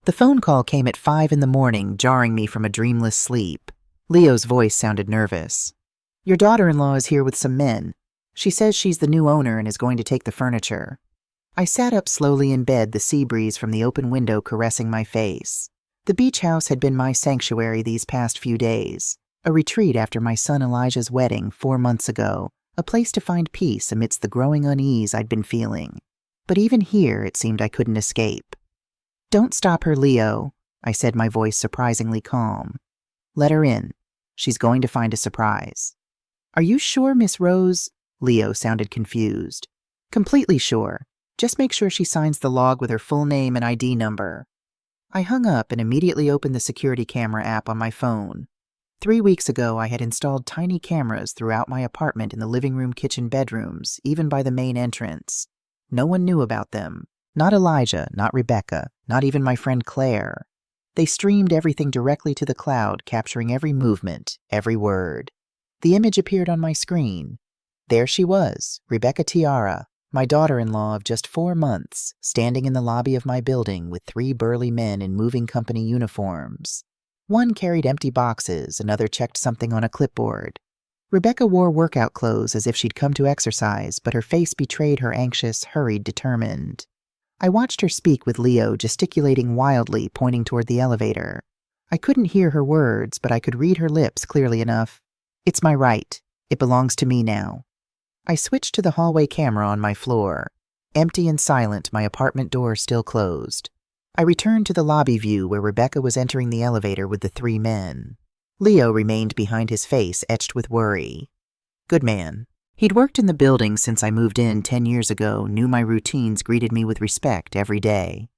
The phone call came at 5 in the morning, jarring me from a dreamless sleep. Leo's voice sounded nervous. "Your daughter-in-law is here with some men. She says she's the new owner and is going to take the furniture." I sat up slowly in bed, the sea breeze from the open window caressing my face. The beach house had been my sanctuary these past few days, a retreat after my son Elijah's wedding 4 months ago, a place to find peace amidst the growing unease I'd been feeling. But even here, it seemed I couldn't escape. "Don't stop her, Leo," I said, my voice surprisingly calm. "Let her in. She's going to find a surprise." "Are you sure, Miss Rose?" Leo sounded confused. "Completely sure. Just make sure she signs the log with her full name and ID number." I hung up and immediately opened the security camera app on my phone. 3 weeks ago, I had installed tiny cameras throughout my apartment, in the living room, kitchen, bedrooms, even by the main entrance. No one knew about them. Not Elijah, not Rebecca, not even my friend Claire. They streamed everything directly to the cloud, capturing every movement, every word. The image appeared on my screen. There she was, Rebecca Tiara, my daughter-in-law of just 4 months, standing in the lobby of my building with 3 burly men in moving company uniforms. One carried empty boxes, another checked something on a clipboard. Rebecca wore workout clothes as if she'd come to exercise, but her face betrayed her anxious, hurried, determined. I watched her speak with Leo, gesticulating wildly, pointing toward the elevator. I couldn't hear her words, but I could read her lips clearly enough. "It's my right. It belongs to me now." I switched to the hallway camera on my floor. Empty and silent, my apartment door still closed. I returned to the lobby view where Rebecca was entering the elevator with the 3 men. Leo remained behind, his face etched with worry. Good man. He'd worked in the building since I moved in 10 years ago, knew my routines, greeted me with respect every day.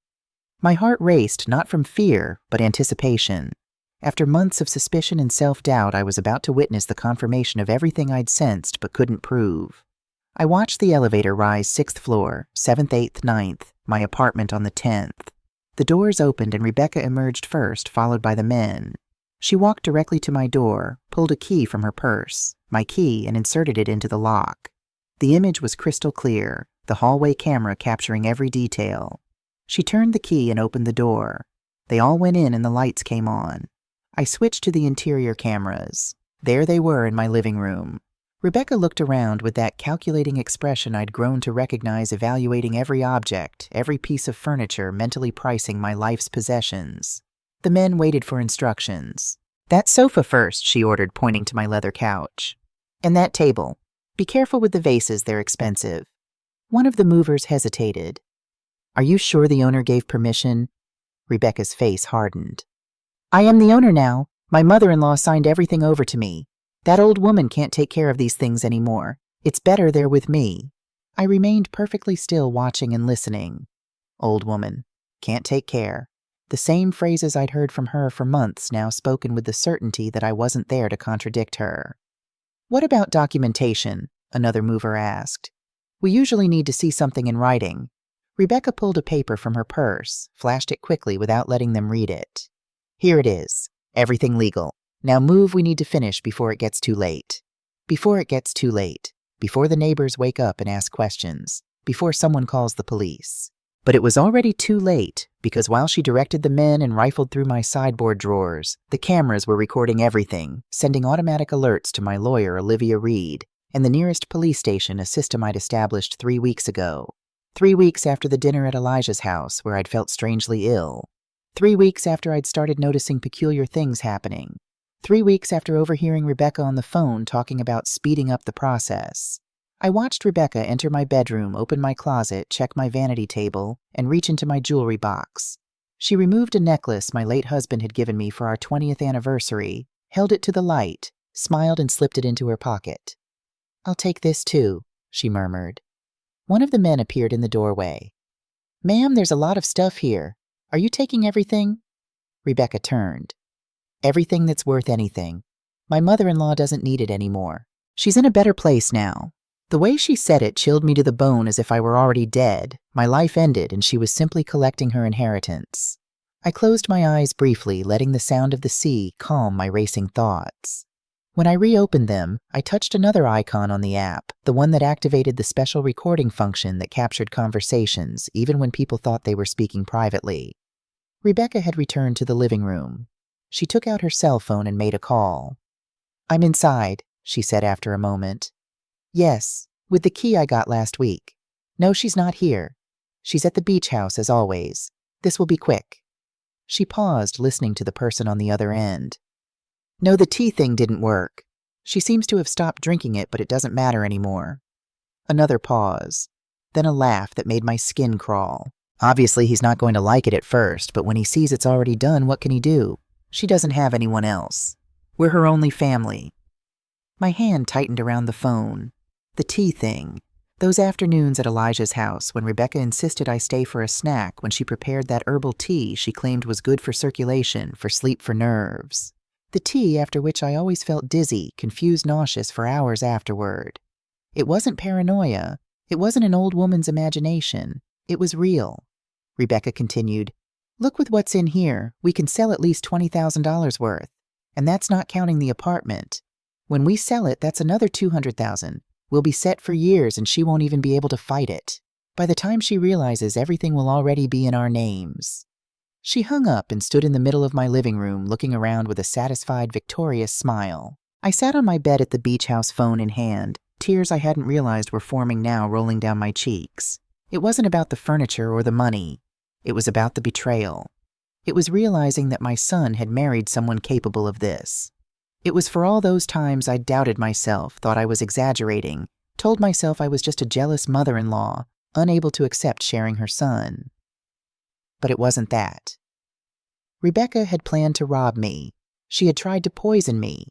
My heart raced, not from fear, but anticipation. After months of suspicion and self-doubt, I was about to witness the confirmation of everything I'd sensed but couldn't prove. I watched the elevator rise 6th floor, 7th, 8th, 9th, my apartment on the 10th. The doors opened and Rebecca emerged first, followed by the men. She walked directly to my door, pulled a key from her purse, my key, and inserted it into the lock. The image was crystal clear, the hallway camera capturing every detail. She turned the key and opened the door. They all went in and the lights came on. I switched to the interior cameras. There they were in my living room. Rebecca looked around with that calculating expression I'd grown to recognize, evaluating every object, every piece of furniture, mentally pricing my life's possessions. The men waited for instructions. "That sofa first," she ordered, pointing to my leather couch. "And that table. Be careful with the vases, they're expensive." One of the movers hesitated. "Are you sure the owner gave permission?" Rebecca's face hardened. "I am the owner now. My mother-in-law signed everything over to me. That old woman can't take care of these things anymore. It's better they're with me." I remained perfectly still, watching and listening. Old woman. Can't take care. The same phrases I'd heard from her for months, now spoken with the certainty that I wasn't there to contradict her. "What about documentation?" another mover asked. "We usually need to see something in writing." Rebecca pulled a paper from her purse, flashed it quickly without letting them read it. "Here it is. Everything legal. Now move, we need to finish before it gets too late." Before it gets too late. Before the neighbors wake up and ask questions. Before someone calls the police. But it was already too late, because while she directed the men and rifled through my sideboard drawers, the cameras were recording everything, sending automatic alerts to my lawyer, Olivia Reed, and the nearest police station, a system I'd established 3 weeks ago. 3 weeks after the dinner at Elijah's house, where I'd felt strangely ill. 3 weeks after I'd started noticing peculiar things happening. 3 weeks after overhearing Rebecca on the phone talking about speeding up the process. I watched Rebecca enter my bedroom, open my closet, check my vanity table, and reach into my jewelry box. She removed a necklace my late husband had given me for our 20th anniversary, held it to the light, smiled and slipped it into her pocket. "I'll take this too," she murmured. One of the men appeared in the doorway. "Ma'am, there's a lot of stuff here. Are you taking everything?" Rebecca turned. "Everything that's worth anything. My mother-in-law doesn't need it anymore. She's in a better place now." The way she said it chilled me to the bone, as if I were already dead. My life ended, and she was simply collecting her inheritance. I closed my eyes briefly, letting the sound of the sea calm my racing thoughts. When I reopened them, I touched another icon on the app, the one that activated the special recording function that captured conversations, even when people thought they were speaking privately. Rebecca had returned to the living room. She took out her cell phone and made a call. "I'm inside," she said after a moment. "Yes, with the key I got last week. No, she's not here. She's at the beach house as always. This will be quick." She paused, listening to the person on the other end. "No, the tea thing didn't work. She seems to have stopped drinking it, but it doesn't matter anymore." Another pause, then a laugh that made my skin crawl. Obviously, he's not going to like it at first, but when he sees it's already done, what can he do? She doesn't have anyone else. We're her only family. My hand tightened around the phone. The tea thing. Those afternoons at Elijah's house when Rebecca insisted I stay for a snack when she prepared that herbal tea she claimed was good for circulation, for sleep, for nerves. The tea after which I always felt dizzy, confused, nauseous for hours afterward. It wasn't paranoia. It wasn't an old woman's imagination. It was real. Rebecca continued, "Look with what's in here. We can sell at least $20,000 worth. And that's not counting the apartment. When we sell it, that's another $200,000. We'll be set for years and she won't even be able to fight it. By the time she realizes, everything will already be in our names." She hung up and stood in the middle of my living room, looking around with a satisfied, victorious smile. I sat on my bed at the beach house, phone in hand, tears I hadn't realized were forming now rolling down my cheeks. It wasn't about the furniture or the money. It was about the betrayal. It was realizing that my son had married someone capable of this. It was for all those times I'd doubted myself, thought I was exaggerating, told myself I was just a jealous mother-in-law, unable to accept sharing her son. But it wasn't that. Rebecca had planned to rob me. She had tried to poison me.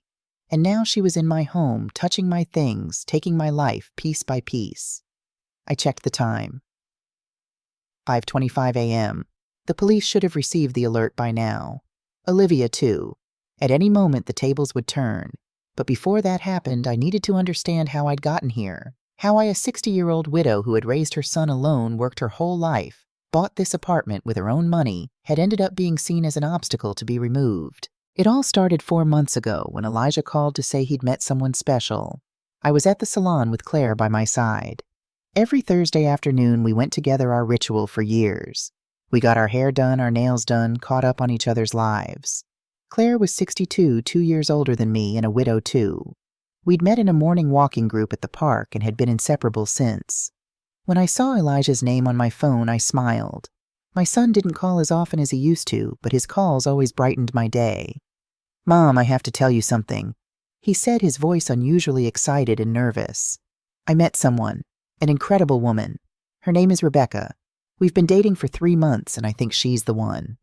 And now she was in my home, touching my things, taking my life piece by piece. I checked the time. 5:25 a.m. The police should have received the alert by now. Olivia, too. At any moment, the tables would turn. But before that happened, I needed to understand how I'd gotten here. How I, a 60-year-old widow who had raised her son alone, worked her whole life, bought this apartment with her own money, had ended up being seen as an obstacle to be removed. It all started 4 months ago when Elijah called to say he'd met someone special. I was at the salon with Claire by my side. Every Thursday afternoon, we went together, our ritual for years. We got our hair done, our nails done, caught up on each other's lives. Claire was 62, 2 years older than me, and a widow too. We'd met in a morning walking group at the park and had been inseparable since. When I saw Elijah's name on my phone, I smiled. My son didn't call as often as he used to, but his calls always brightened my day. "Mom, I have to tell you something," he said, his voice unusually excited and nervous. "I met someone, an incredible woman. Her name is Rebecca. We've been dating for 3 months, and I think she's the one."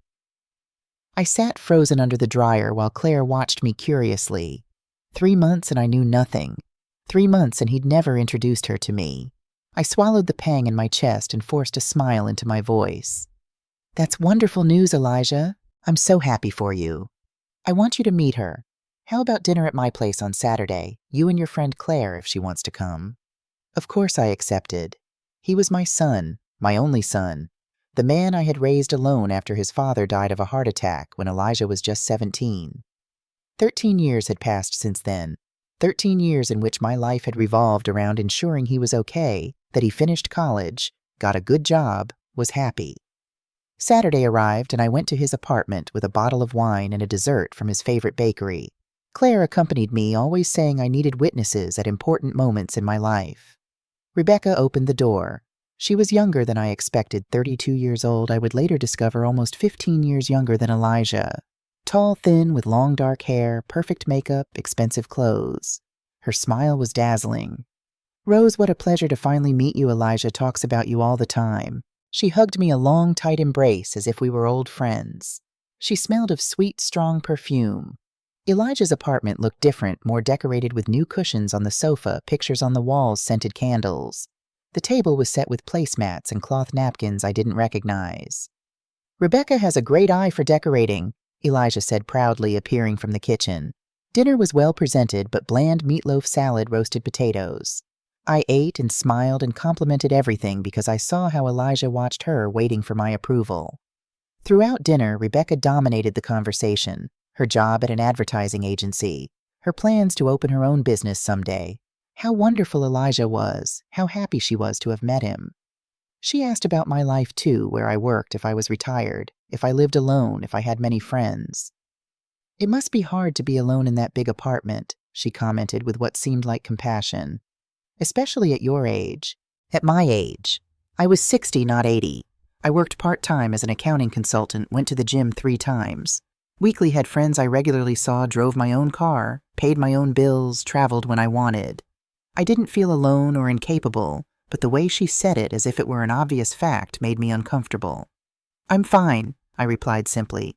I sat frozen under the dryer while Claire watched me curiously. 3 months and I knew nothing. 3 months and he'd never introduced her to me. I swallowed the pang in my chest and forced a smile into my voice. "That's wonderful news, Elijah. I'm so happy for you. I want you to meet her. How about dinner at my place on Saturday, you and your friend Claire if she wants to come?" Of course I accepted. He was my son, my only son, the man I had raised alone after his father died of a heart attack when Elijah was just 17. 13 years had passed since then, 13 years in which my life had revolved around ensuring he was okay, that he finished college, got a good job, was happy. Saturday arrived and I went to his apartment with a bottle of wine and a dessert from his favorite bakery. Claire accompanied me, always saying I needed witnesses at important moments in my life. Rebecca opened the door. She was younger than I expected, 32 years old. I would later discover almost 15 years younger than Elijah. Tall, thin, with long dark hair, perfect makeup, expensive clothes. Her smile was dazzling. "Rose, what a pleasure to finally meet you. Elijah talks about you all the time." She hugged me, a long, tight embrace as if we were old friends. She smelled of sweet, strong perfume. Elijah's apartment looked different, more decorated with new cushions on the sofa, pictures on the walls, scented candles. The table was set with placemats and cloth napkins I didn't recognize. "Rebecca has a great eye for decorating," Elijah said proudly, appearing from the kitchen. Dinner was well presented, but bland meatloaf salad, roasted potatoes. I ate and smiled and complimented everything because I saw how Elijah watched her, waiting for my approval. Throughout dinner, Rebecca dominated the conversation. Her job at an advertising agency, her plans to open her own business someday, how wonderful Elijah was, how happy she was to have met him. She asked about my life too, where I worked, if I was retired, if I lived alone, if I had many friends. It must be hard to be alone in that big apartment, she commented with what seemed like compassion. Especially at your age. At my age. I was 60, not 80. I worked part-time as an accounting consultant, went to the gym 3 times. Weekly had friends I regularly saw, drove my own car, paid my own bills, traveled when I wanted. I didn't feel alone or incapable, but the way she said it as if it were an obvious fact made me uncomfortable. I'm fine, I replied simply.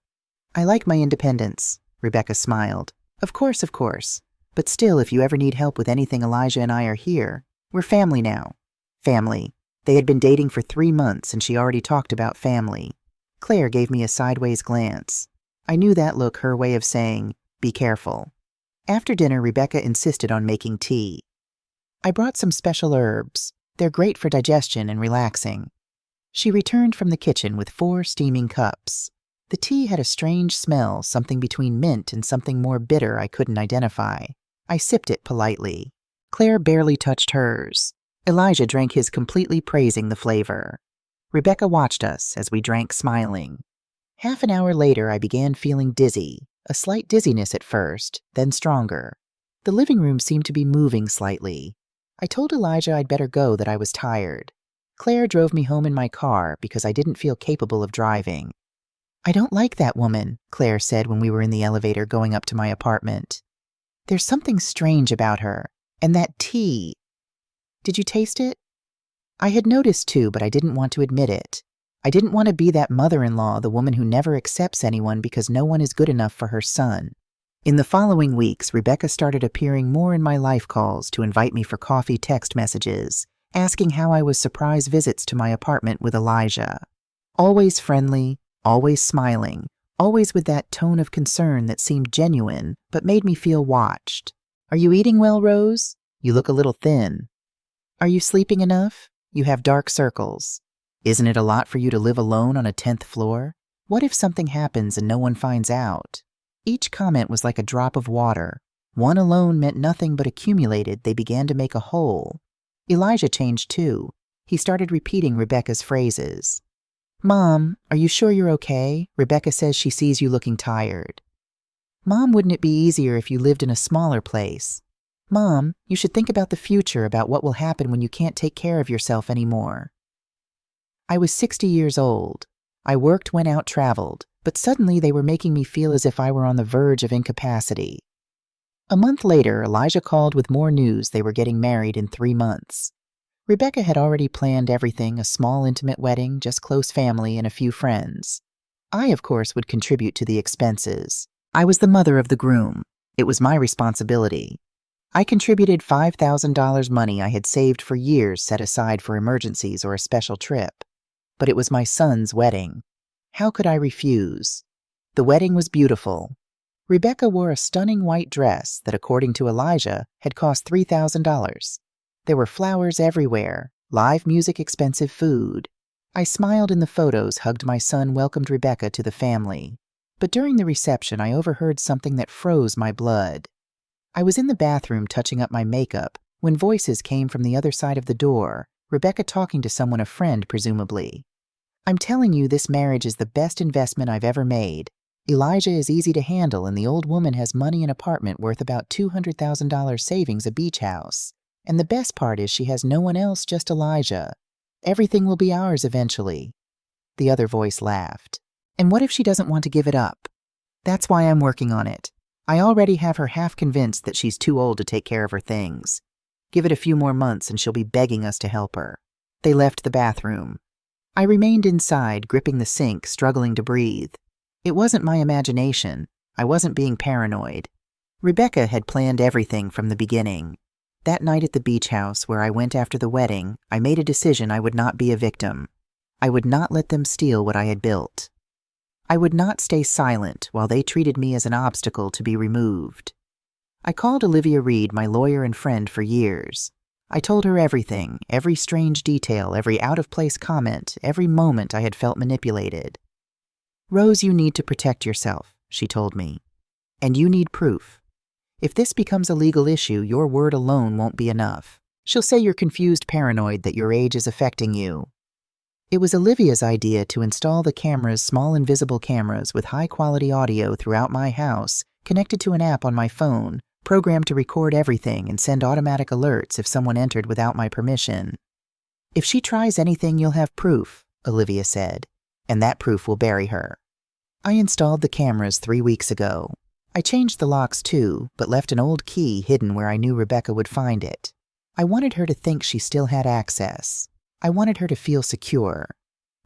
I like my independence, Rebecca smiled. Of course. But still, if you ever need help with anything, Elijah and I are here. We're family now. Family. They had been dating for 3 months and she already talked about family. Claire gave me a sideways glance. I knew that look her way of saying, be careful. After dinner, Rebecca insisted on making tea. I brought some special herbs. They're great for digestion and relaxing. She returned from the kitchen with 4 steaming cups. The tea had a strange smell, something between mint and something more bitter I couldn't identify. I sipped it politely. Claire barely touched hers. Elijah drank his completely, praising the flavor. Rebecca watched us as we drank, smiling. Half an hour later, I began feeling dizzy, a slight dizziness at first, then stronger. The living room seemed to be moving slightly. I told Elijah I'd better go, that I was tired. Claire drove me home in my car because I didn't feel capable of driving. I don't like that woman, Claire said when we were in the elevator going up to my apartment. There's something strange about her. And that tea. Did you taste it? I had noticed too, but I didn't want to admit it. I didn't want to be that mother-in-law, the woman who never accepts anyone because no one is good enough for her son. In the following weeks, Rebecca started appearing more in my life calls to invite me for coffee text messages, asking how I was surprise visits to my apartment with Elijah. Always friendly, always smiling, always with that tone of concern that seemed genuine but made me feel watched. Are you eating well, Rose? You look a little thin. Are you sleeping enough? You have dark circles. Isn't it a lot for you to live alone on a 10th floor? What if something happens and no one finds out? Each comment was like a drop of water. One alone meant nothing but accumulated. They began to make a whole. Elijah changed too. He started repeating Rebecca's phrases. Mom, are you sure you're okay? Rebecca says she sees you looking tired. Mom, wouldn't it be easier if you lived in a smaller place? Mom, you should think about the future, about what will happen when you can't take care of yourself anymore. I was 60 years old. I worked, went out, traveled, but suddenly they were making me feel as if I were on the verge of incapacity. A month later, Elijah called with more news. They were getting married in 3 months. Rebecca had already planned everything, a small intimate wedding, just close family and a few friends. I, of course, would contribute to the expenses. I was the mother of the groom. It was my responsibility. I contributed $5,000 money I had saved for years, set aside for emergencies or a special trip. But it was my son's wedding. How could I refuse? The wedding was beautiful. Rebecca wore a stunning white dress that, according to Elijah, had cost $3,000. There were flowers everywhere, live music, expensive food. I smiled in the photos, hugged my son, welcomed Rebecca to the family. But during the reception, I overheard something that froze my blood. I was in the bathroom touching up my makeup when voices came from the other side of the door, Rebecca talking to someone, a friend presumably. I'm telling you, this marriage is the best investment I've ever made. Elijah is easy to handle, and the old woman has money, an apartment worth about $200,000 savings, a beach house. And the best part is she has no one else, just Elijah. Everything will be ours eventually. The other voice laughed. And what if she doesn't want to give it up? That's why I'm working on it. I already have her half convinced that she's too old to take care of her things. Give it a few more months and she'll be begging us to help her. They left the bathroom. I remained inside, gripping the sink, struggling to breathe. It wasn't my imagination. I wasn't being paranoid. Rebecca had planned everything from the beginning. That night at the beach house where I went after the wedding, I made a decision I would not be a victim. I would not let them steal what I had built. I would not stay silent while they treated me as an obstacle to be removed. I called Olivia Reed, my lawyer and friend for years. I told her everything, every strange detail, every out-of-place comment, every moment I had felt manipulated. Rose, you need to protect yourself, she told me. And you need proof. If this becomes a legal issue, your word alone won't be enough. She'll say you're confused, paranoid, that your age is affecting you. It was Olivia's idea to install the cameras, small invisible cameras with high-quality audio throughout my house, connected to an app on my phone, programmed to record everything and send automatic alerts if someone entered without my permission. "If she tries anything, you'll have proof," Olivia said, "and that proof will bury her." I installed the cameras 3 weeks ago. I changed the locks too, but left an old key hidden where I knew Rebecca would find it. I wanted her to think she still had access. I wanted her to feel secure.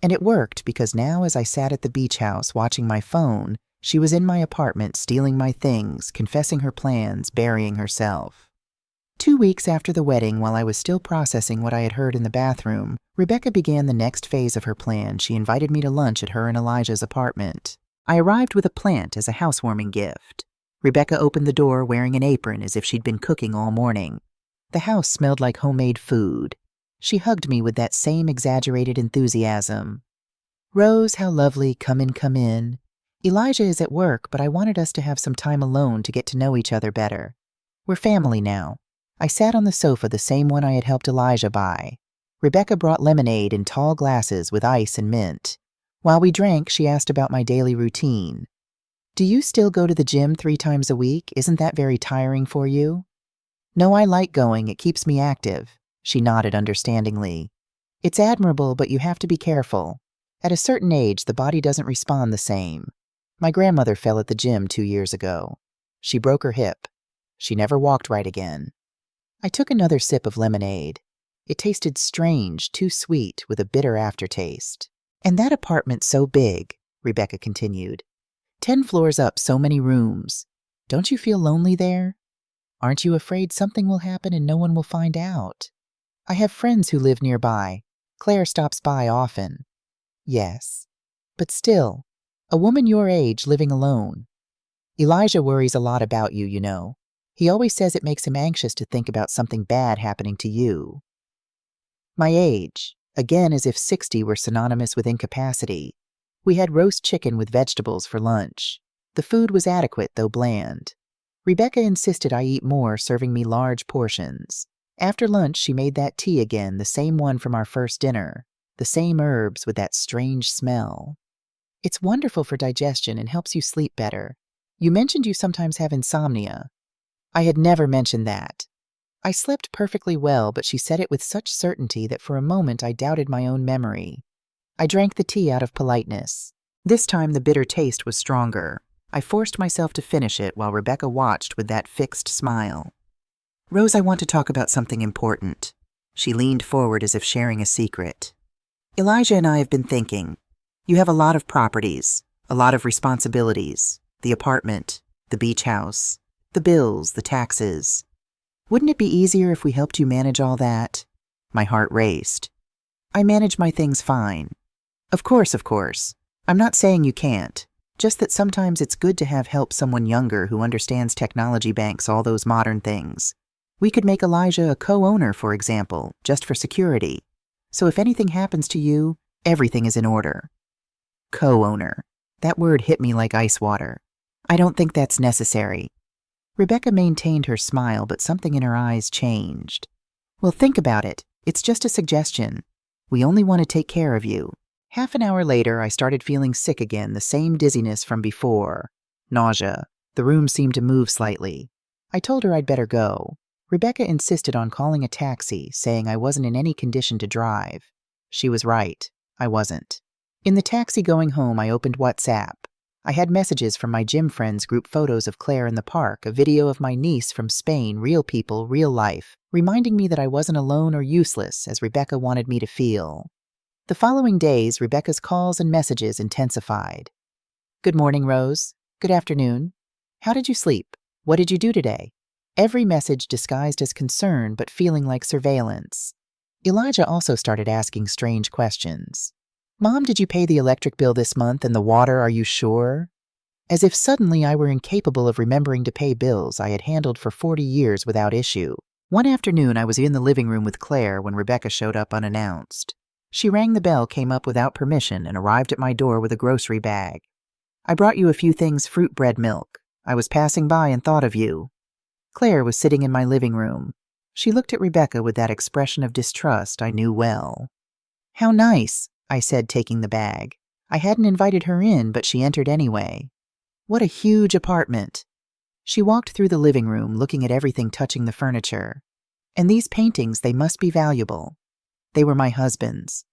And it worked because now as I sat at the beach house watching my phone, she was in my apartment stealing my things, confessing her plans, burying herself. 2 weeks after the wedding, while I was still processing what I had heard in the bathroom, Rebecca began the next phase of her plan. She invited me to lunch at her and Elijah's apartment. I arrived with a plant as a housewarming gift. Rebecca opened the door wearing an apron as if she'd been cooking all morning. The house smelled like homemade food. She hugged me with that same exaggerated enthusiasm. "Rose, how lovely. Come in, come in. Elijah is at work, but I wanted us to have some time alone to get to know each other better. We're family now." I sat on the sofa, the same one I had helped Elijah buy. Rebecca brought lemonade in tall glasses with ice and mint. While we drank, she asked about my daily routine. "Do you still go to the gym 3 times a week? Isn't that very tiring for you?" "No, I like going. It keeps me active." She nodded understandingly. "It's admirable, but you have to be careful. At a certain age, the body doesn't respond the same. My grandmother fell at the gym 2 years ago. She broke her hip. She never walked right again." I took another sip of lemonade. It tasted strange, too sweet, with a bitter aftertaste. "And that apartment so big," Rebecca continued. 10 floors up, so many rooms. Don't you feel lonely there? Aren't you afraid something will happen and no one will find out? I have friends who live nearby. Claire stops by often." "Yes. But still, a woman your age living alone. Elijah worries a lot about you, you know. He always says it makes him anxious to think about something bad happening to you." My age, again as if 60 were synonymous with incapacity. We had roast chicken with vegetables for lunch. The food was adequate, though bland. Rebecca insisted I eat more, serving me large portions. After lunch, she made that tea again, the same one from our first dinner. The same herbs with that strange smell. "It's wonderful for digestion and helps you sleep better. You mentioned you sometimes have insomnia." I had never mentioned that. I slept perfectly well, but she said it with such certainty that for a moment I doubted my own memory. I drank the tea out of politeness. This time the bitter taste was stronger. I forced myself to finish it while Rebecca watched with that fixed smile. "Rose, I want to talk about something important." She leaned forward as if sharing a secret. "Elijah and I have been thinking. You have a lot of properties, a lot of responsibilities, the apartment, the beach house, the bills, the taxes. Wouldn't it be easier if we helped you manage all that?" My heart raced. "I manage my things fine." Of course. I'm not saying you can't. Just that sometimes it's good to have help someone younger who understands technology, banks, all those modern things. We could make Elijah a co-owner, for example, just for security. So if anything happens to you, everything is in order." Co-owner. That word hit me like ice water. "I don't think that's necessary." Rebecca maintained her smile, but something in her eyes changed. "Well, think about it. It's just a suggestion. We only want to take care of you." Half an hour later, I started feeling sick again, the same dizziness from before. Nausea. The room seemed to move slightly. I told her I'd better go. Rebecca insisted on calling a taxi, saying I wasn't in any condition to drive. She was right. I wasn't. In the taxi going home, I opened WhatsApp. I had messages from my gym friends, group photos of Claire in the park, a video of my niece from Spain, real people, real life, reminding me that I wasn't alone or useless, as Rebecca wanted me to feel. The following days, Rebecca's calls and messages intensified. "Good morning, Rose. Good afternoon. How did you sleep? What did you do today?" Every message disguised as concern, but feeling like surveillance. Elijah also started asking strange questions. "Mom, did you pay the electric bill this month, and the water, are you sure?" As if suddenly I were incapable of remembering to pay bills I had handled for 40 years without issue. One afternoon, I was in the living room with Claire when Rebecca showed up unannounced. She rang the bell, came up without permission, and arrived at my door with a grocery bag. "I brought you a few things, fruit, bread, milk. I was passing by and thought of you." Claire was sitting in my living room. She looked at Rebecca with that expression of distrust I knew well. "How nice," I said, taking the bag. I hadn't invited her in, but she entered anyway. What a huge apartment. She walked through the living room, looking at everything touching the furniture. And these paintings, they must be valuable. They were my husband's.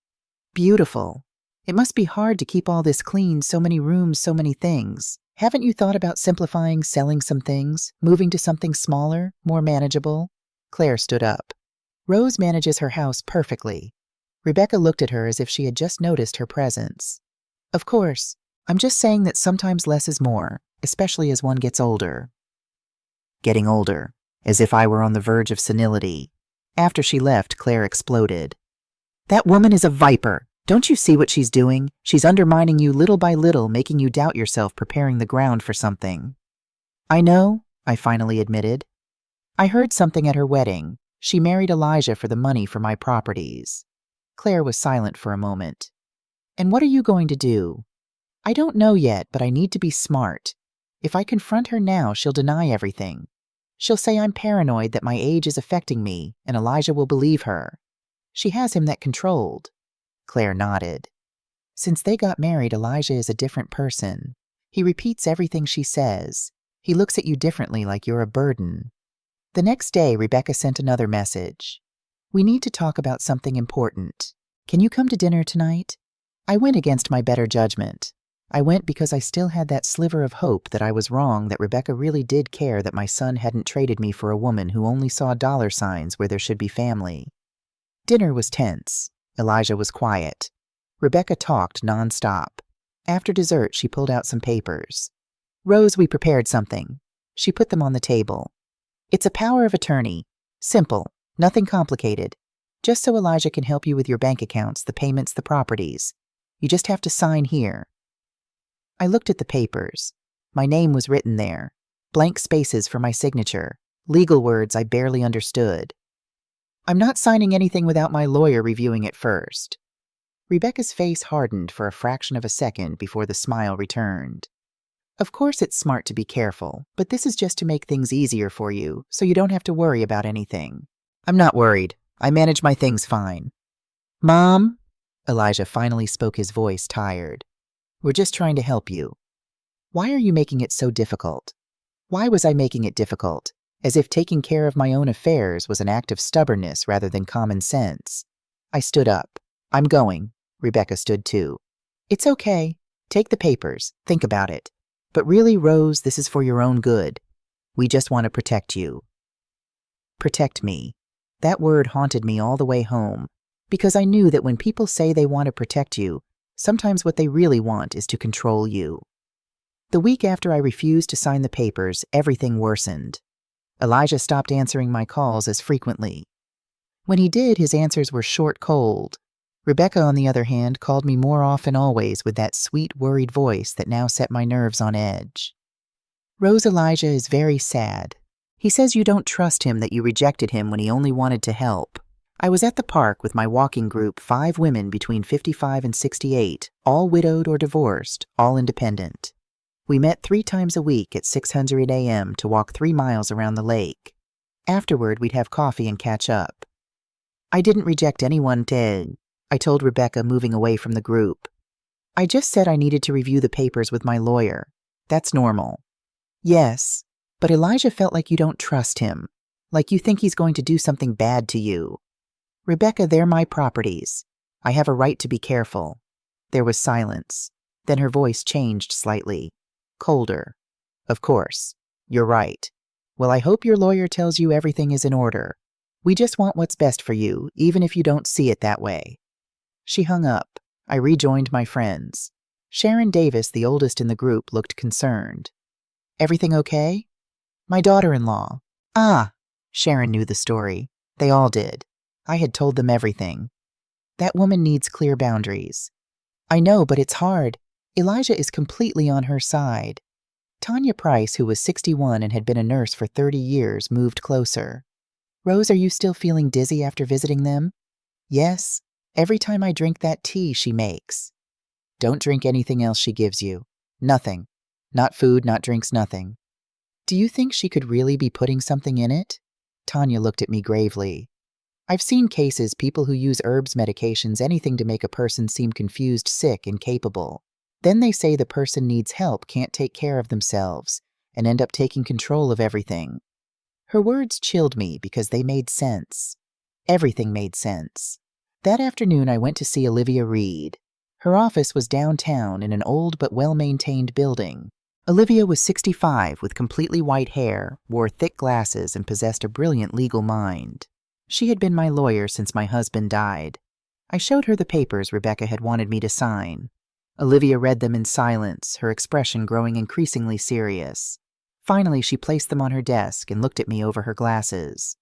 Beautiful. It must be hard to keep all this clean, so many rooms, so many things. Haven't you thought about simplifying, selling some things, moving to something smaller, more manageable? Claire stood up. Rose manages her house perfectly. Rebecca looked at her as if she had just noticed her presence. Of course, I'm just saying that sometimes less is more, especially as one gets older. Getting older, as if I were on the verge of senility. After she left, Claire exploded. That woman is a viper. Don't you see what she's doing? She's undermining you little by little, making you doubt yourself, preparing the ground for something. I know, I finally admitted. I heard something at her wedding. She married Elijah for the money for my properties. Claire was silent for a moment. And what are you going to do? I don't know yet, but I need to be smart. If I confront her now, she'll deny everything. She'll say I'm paranoid, that my age is affecting me, and Elijah will believe her. She has him that controlled. Claire nodded. Since they got married, Elijah is a different person. He repeats everything she says. He looks at you differently, like you're a burden. The next day, Rebecca sent another message. We need to talk about something important. Can you come to dinner tonight? I went against my better judgment. I went because I still had that sliver of hope that I was wrong, that Rebecca really did care, that my son hadn't traded me for a woman who only saw dollar signs where there should be family. Dinner was tense. Elijah was quiet. Rebecca talked nonstop. After dessert, she pulled out some papers. Rose, we prepared something. She put them on the table. It's a power of attorney. Simple, nothing complicated. Just so Elijah can help you with your bank accounts, the payments, the properties. You just have to sign here. I looked at the papers. My name was written there. Blank spaces for my signature. Legal words I barely understood. I'm not signing anything without my lawyer reviewing it first. Rebecca's face hardened for a fraction of a second before the smile returned. Of course it's smart to be careful, but this is just to make things easier for you, so you don't have to worry about anything. I'm not worried. I manage my things fine. Mom? Elijah finally spoke, his voice tired. We're just trying to help you. Why are you making it so difficult? Why was I making it difficult? As if taking care of my own affairs was an act of stubbornness rather than common sense. I stood up. I'm going. Rebecca stood too. It's okay. Take the papers. Think about it. But really, Rose, this is for your own good. We just want to protect you. Protect me. That word haunted me all the way home, because I knew that when people say they want to protect you, sometimes what they really want is to control you. The week after I refused to sign the papers, everything worsened. Elijah stopped answering my calls as frequently. When he did, his answers were short, cold. Rebecca, on the other hand, called me more often, always with that sweet, worried voice that now set my nerves on edge. Rose, Elijah is very sad. He says you don't trust him, that you rejected him when he only wanted to help. I was at the park with my walking group, 5 women between 55 and 68, all widowed or divorced, all independent. We met 3 times a week at 600 a.m. to walk 3 miles around the lake. Afterward, we'd have coffee and catch up. I didn't reject anyone, Ted. I told Rebecca, moving away from the group. I just said I needed to review the papers with my lawyer. That's normal. Yes, but Elijah felt like you don't trust him, like you think he's going to do something bad to you. Rebecca, they're my properties. I have a right to be careful. There was silence. Then her voice changed slightly. Colder. Of course. You're right. Well, I hope your lawyer tells you everything is in order. We just want what's best for you, even if you don't see it that way. She hung up. I rejoined my friends. Sharon Davis, the oldest in the group, looked concerned. Everything okay? My daughter-in-law. Ah, Sharon knew the story. They all did. I had told them everything. That woman needs clear boundaries. I know, but it's hard. Elijah is completely on her side. Tanya Price, who was 61 and had been a nurse for 30 years, moved closer. Rose, are you still feeling dizzy after visiting them? Yes. Every time I drink that tea she makes. Don't drink anything else she gives you. Nothing. Not food, not drinks, nothing. Do you think she could really be putting something in it? Tanya looked at me gravely. I've seen cases people who use herbs, medications, anything to make a person seem confused, sick, incapable. Then they say the person needs help, can't take care of themselves, and end up taking control of everything. Her words chilled me because they made sense. Everything made sense. That afternoon I went to see Olivia Reed. Her office was downtown in an old but well-maintained building. Olivia was 65 with completely white hair, wore thick glasses, and possessed a brilliant legal mind. She had been my lawyer since my husband died. I showed her the papers Rebecca had wanted me to sign. Olivia read them in silence, her expression growing increasingly serious. Finally, she placed them on her desk and looked at me over her glasses.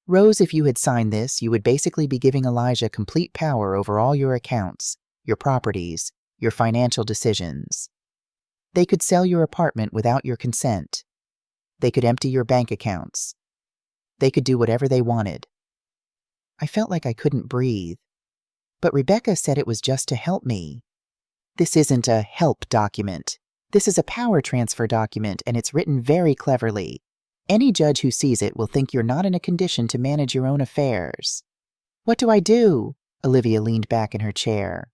Rose, if you had signed this, you would basically be giving Elijah complete power over all your accounts, your properties, your financial decisions. They could sell your apartment without your consent. They could empty your bank accounts. They could do whatever they wanted. I felt like I couldn't breathe. But Rebecca said it was just to help me. This isn't a help document. This is a power transfer document, and it's written very cleverly. Any judge who sees it will think you're not in a condition to manage your own affairs. What do I do? Olivia leaned back in her chair.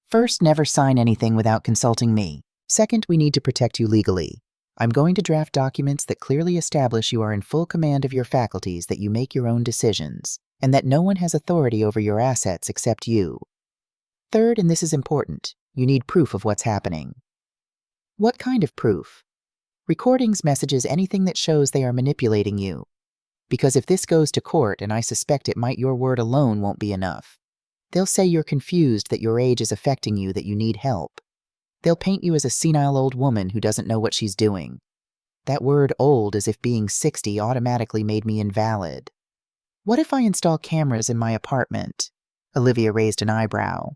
First, never sign anything without consulting me. Second, we need to protect you legally. I'm going to draft documents that clearly establish you are in full command of your faculties, that you make your own decisions, and that no one has authority over your assets except you. Third, and this is important, you need proof of what's happening. What kind of proof? Recordings, messages, anything that shows they are manipulating you. Because if this goes to court, and I suspect it might, your word alone won't be enough. They'll say you're confused, that your age is affecting you, that you need help. They'll paint you as a senile old woman who doesn't know what she's doing. That word old, as if being 60 automatically made me invalid. What if I install cameras in my apartment? Olivia raised an eyebrow.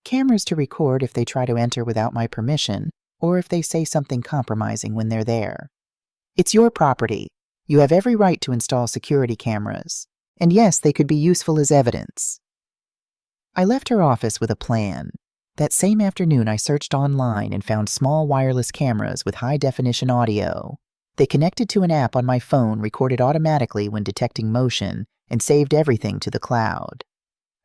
Cameras to record if they try to enter without my permission, or if they say something compromising when they're there. It's your property. You have every right to install security cameras. And yes, they could be useful as evidence. I left her office with a plan. That same afternoon, I searched online and found small wireless cameras with high-definition audio. They connected to an app on my phone, recorded automatically when detecting motion, and saved everything to the cloud.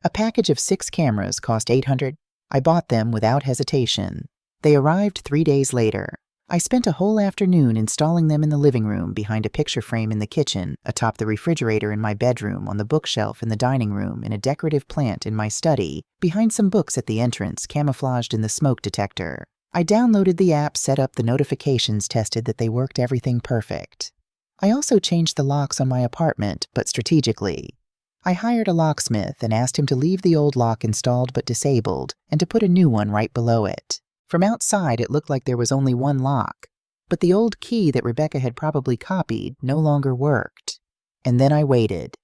A package of 6 cameras cost $800. I bought them without hesitation. They arrived 3 days later. I spent a whole afternoon installing them in the living room, behind a picture frame in the kitchen, atop the refrigerator in my bedroom, on the bookshelf in the dining room, in a decorative plant in my study, behind some books at the entrance, camouflaged in the smoke detector. I downloaded the app, set up the notifications, tested that they worked, everything perfect. I also changed the locks on my apartment, but strategically. I hired a locksmith and asked him to leave the old lock installed but disabled, and to put a new one right below it. From outside, it looked like there was only one lock, but the old key that Rebecca had probably copied no longer worked. And then I waited.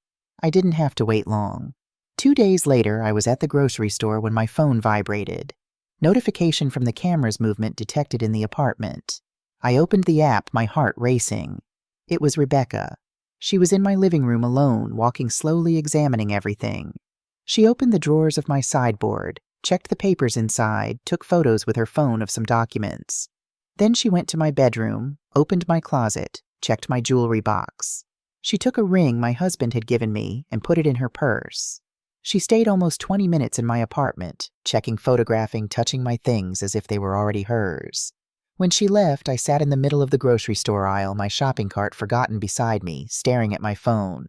I didn't have to wait long. 2 days later, I was at the grocery store when my phone vibrated. Notification from the camera's movement detected in the apartment. I opened the app, my heart racing. It was Rebecca. She was in my living room alone, walking slowly, examining everything. She opened the drawers of my sideboard, checked the papers inside, took photos with her phone of some documents. Then she went to my bedroom, opened my closet, checked my jewelry box. She took a ring my husband had given me and put it in her purse. She stayed almost 20 minutes in my apartment, checking, photographing, touching my things as if they were already hers. When she left, I sat in the middle of the grocery store aisle, my shopping cart forgotten beside me, staring at my phone.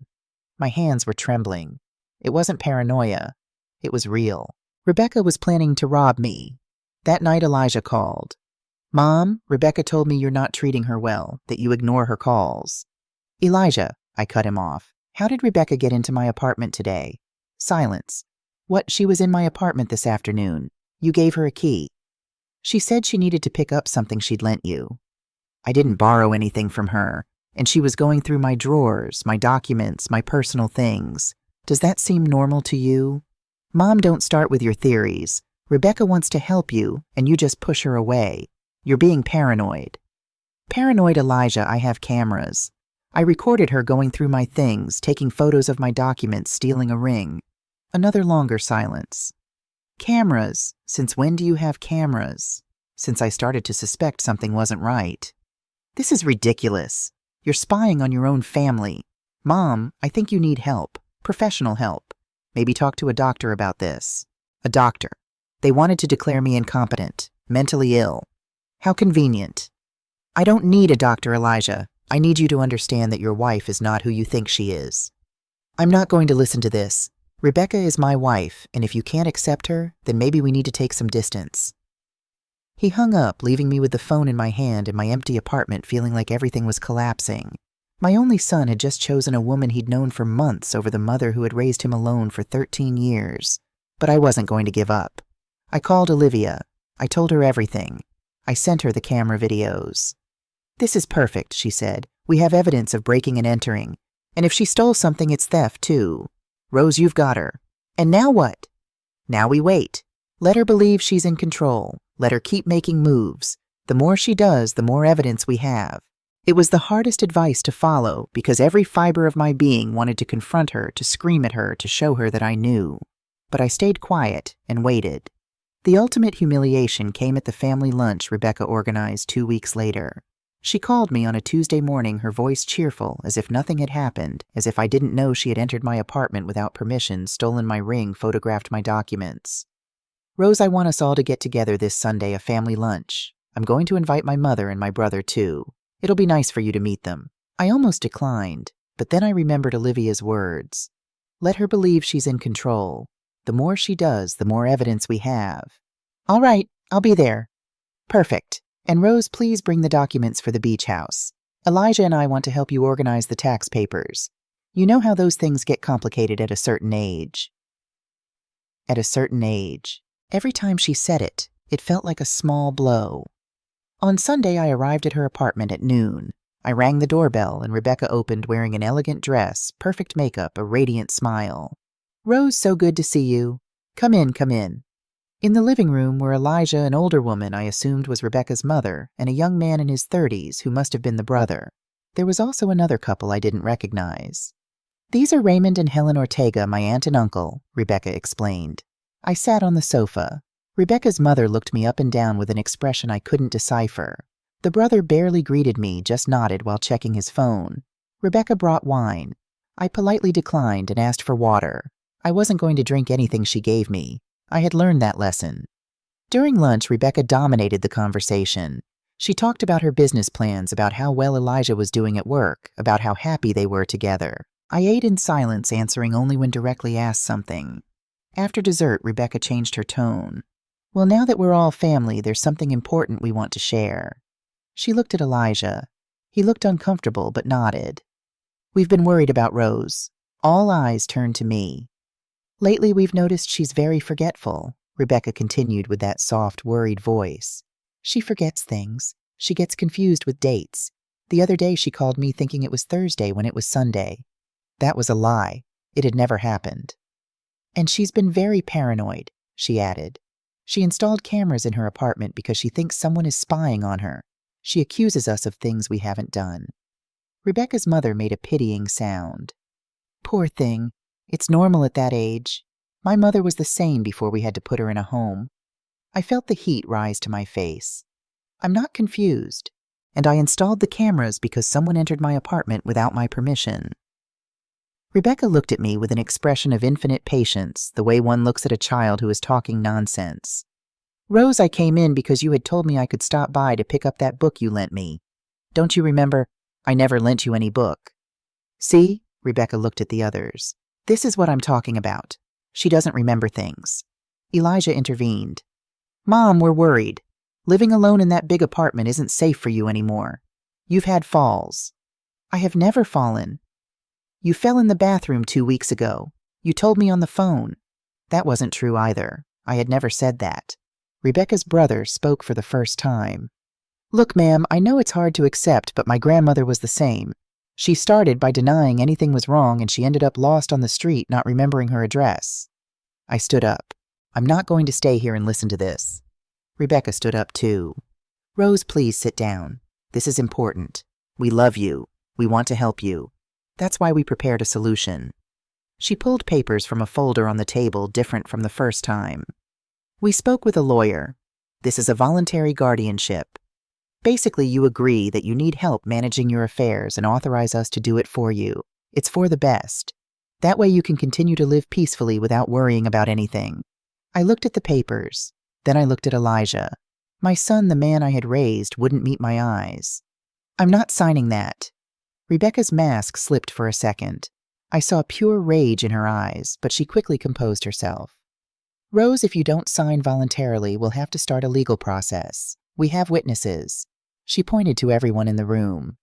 My hands were trembling. It wasn't paranoia. It was real. Rebecca was planning to rob me. That night, Elijah called. "Mom, Rebecca told me you're not treating her well, that you ignore her calls." "Elijah," I cut him off. "How did Rebecca get into my apartment today?" Silence. "What, she was in my apartment this afternoon. You gave her a key." "She said she needed to pick up something she'd lent you." "I didn't borrow anything from her, and she was going through my drawers, my documents, my personal things. Does that seem normal to you?" "Mom, don't start with your theories. Rebecca wants to help you, and you just push her away. You're being paranoid." "Paranoid, Elijah, I have cameras. I recorded her going through my things, taking photos of my documents, stealing a ring." Another longer silence. "Cameras? Since when do you have cameras?" "Since I started to suspect something wasn't right." "This is ridiculous. You're spying on your own family. Mom, I think you need help. Professional help. Maybe talk to a doctor about this. A doctor. They wanted to declare me incompetent, mentally ill. How convenient. I don't need a doctor, Elijah. I need you to understand that your wife is not who you think she is. I'm not going to listen to this. Rebecca is my wife, and if you can't accept her, then maybe we need to take some distance. He hung up, leaving me with the phone in my hand in my empty apartment, feeling like everything was collapsing. My only son had just chosen a woman he'd known for months over the mother who had raised him alone for 13 years. But I wasn't going to give up. I called Olivia. I told her everything. I sent her the camera videos. This is perfect, she said. We have evidence of breaking and entering. And if she stole something, it's theft, too. Rose, you've got her. And now what? Now we wait. Let her believe she's in control. Let her keep making moves. The more she does, the more evidence we have. It was the hardest advice to follow because every fiber of my being wanted to confront her, to scream at her, to show her that I knew. But I stayed quiet and waited. The ultimate humiliation came at the family lunch Rebecca organized 2 weeks later. She called me on a Tuesday morning, her voice cheerful, as if nothing had happened, as if I didn't know she had entered my apartment without permission, stolen my ring, photographed my documents. Rose, I want us all to get together this Sunday, a family lunch. I'm going to invite my mother and my brother, too. It'll be nice for you to meet them. I almost declined, but then I remembered Olivia's words. Let her believe she's in control. The more she does, the more evidence we have. All right, I'll be there. Perfect. And Rose, please bring the documents for the beach house. Elijah and I want to help you organize the tax papers. You know how those things get complicated at a certain age. At a certain age. Every time she said it, it felt like a small blow. On Sunday, I arrived at her apartment at noon. I rang the doorbell, and Rebecca opened wearing an elegant dress, perfect makeup, a radiant smile. Rose, so good to see you. Come in, come in. In the living room were Elijah, an older woman I assumed was Rebecca's mother, and a young man in his 30s who must have been the brother. There was also another couple I didn't recognize. These are Raymond and Helen Ortega, my aunt and uncle, Rebecca explained. I sat on the sofa. Rebecca's mother looked me up and down with an expression I couldn't decipher. The brother barely greeted me, just nodded while checking his phone. Rebecca brought wine. I politely declined and asked for water. I wasn't going to drink anything she gave me. I had learned that lesson. During lunch, Rebecca dominated the conversation. She talked about her business plans, about how well Elijah was doing at work, about how happy they were together. I ate in silence, answering only when directly asked something. After dessert, Rebecca changed her tone. Well, now that we're all family, there's something important we want to share. She looked at Elijah. He looked uncomfortable, but nodded. We've been worried about Rose. All eyes turned to me. Lately, we've noticed she's very forgetful, Rebecca continued with that soft, worried voice. She forgets things. She gets confused with dates. The other day, she called me thinking it was Thursday when it was Sunday. That was a lie. It had never happened. And she's been very paranoid, she added. She installed cameras in her apartment because she thinks someone is spying on her. She accuses us of things we haven't done. Rebecca's mother made a pitying sound. Poor thing. It's normal at that age. My mother was the same before we had to put her in a home. I felt the heat rise to my face. I'm not confused. And I installed the cameras because someone entered my apartment without my permission. Rebecca looked at me with an expression of infinite patience, the way one looks at a child who is talking nonsense. Rose, I came in because you had told me I could stop by to pick up that book you lent me. Don't you remember? I never lent you any book. See? Rebecca looked at the others. This is what I'm talking about. She doesn't remember things. Elijah intervened. Mom, we're worried. Living alone in that big apartment isn't safe for you anymore. You've had falls. I have never fallen. You fell in the bathroom 2 weeks ago. You told me on the phone. That wasn't true either. I had never said that. Rebecca's brother spoke for the first time. Look, ma'am, I know it's hard to accept, but my grandmother was the same. She started by denying anything was wrong, and she ended up lost on the street, not remembering her address. I stood up. I'm not going to stay here and listen to this. Rebecca stood up too. Rose, please sit down. This is important. We love you. We want to help you. That's why we prepared a solution. She pulled papers from a folder on the table, different from the first time. We spoke with a lawyer. This is a voluntary guardianship. Basically, you agree that you need help managing your affairs and authorize us to do it for you. It's for the best. That way you can continue to live peacefully without worrying about anything. I looked at the papers. Then I looked at Elijah. My son, the man I had raised, wouldn't meet my eyes. I'm not signing that. Rebecca's mask slipped for a second. I saw pure rage in her eyes, but she quickly composed herself. Rose, if you don't sign voluntarily, we'll have to start a legal process. We have witnesses. She pointed to everyone in the room.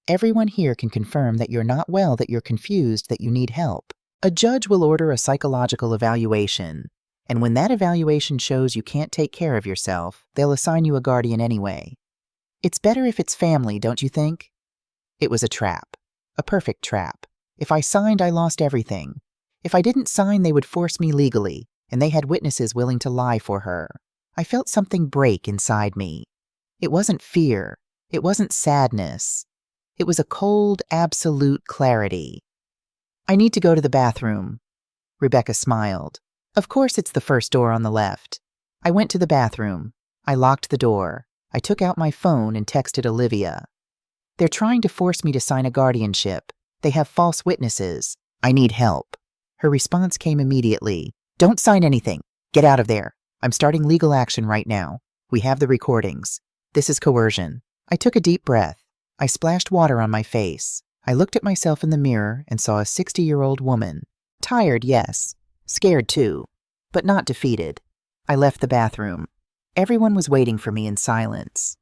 Everyone here can confirm that you're not well, that you're confused, that you need help. A judge will order a psychological evaluation, and when that evaluation shows you can't take care of yourself, they'll assign you a guardian anyway. It's better if it's family, don't you think? It was a trap. A perfect trap. If I signed, I lost everything. If I didn't sign, they would force me legally, and they had witnesses willing to lie for her. I felt something break inside me. It wasn't fear. It wasn't sadness. It was a cold, absolute clarity. I need to go to the bathroom. Rebecca smiled. Of course it's the first door on the left. I went to the bathroom. I locked the door. I took out my phone and texted Olivia. They're trying to force me to sign a guardianship. They have false witnesses. I need help. Her response came immediately. Don't sign anything. Get out of there. I'm starting legal action right now. We have the recordings. This is coercion. I took a deep breath. I splashed water on my face. I looked at myself in the mirror and saw a 60-year-old woman. Tired, yes. Scared too. But not defeated. I left the bathroom. Everyone was waiting for me in silence.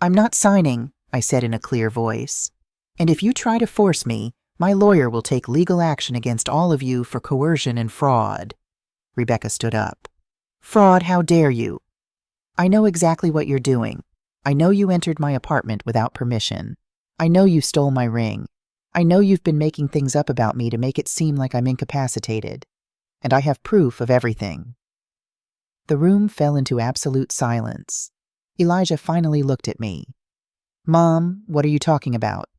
I'm not signing, I said in a clear voice. And if you try to force me, my lawyer will take legal action against all of you for coercion and fraud. Rebecca stood up. Fraud, how dare you? I know exactly what you're doing. I know you entered my apartment without permission. I know you stole my ring. I know you've been making things up about me to make it seem like I'm incapacitated. And I have proof of everything. The room fell into absolute silence. Elijah finally looked at me. Mom, what are you talking about?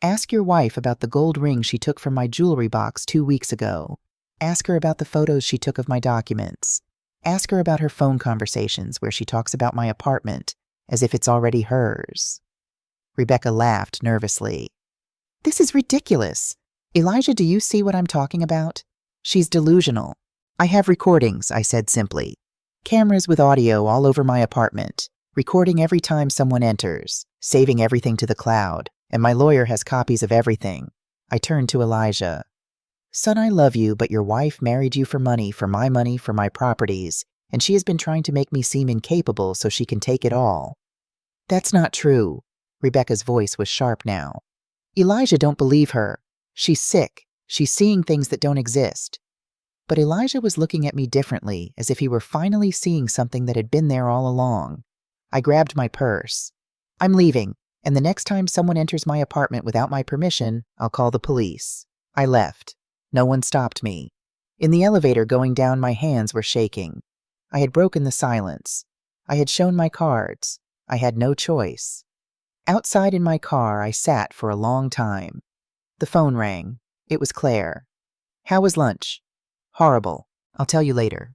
Ask your wife about the gold ring she took from my jewelry box 2 weeks ago. Ask her about the photos she took of my documents. Ask her about her phone conversations where she talks about my apartment as if it's already hers. Rebecca laughed nervously. This is ridiculous. Elijah, do you see what I'm talking about? She's delusional. I have recordings, I said simply. Cameras with audio all over my apartment, recording every time someone enters, saving everything to the cloud, and my lawyer has copies of everything. I turned to Elijah. Son, I love you, but your wife married you for money, for my properties, and she has been trying to make me seem incapable so she can take it all. That's not true. Rebecca's voice was sharp now. Elijah, don't believe her. She's sick. She's seeing things that don't exist. But Elijah was looking at me differently, as if he were finally seeing something that had been there all along. I grabbed my purse. I'm leaving, and the next time someone enters my apartment without my permission, I'll call the police. I left. No one stopped me. In the elevator going down, my hands were shaking. I had broken the silence. I had shown my cards. I had no choice. Outside in my car, I sat for a long time. The phone rang. It was Claire. How was lunch? Horrible. I'll tell you later.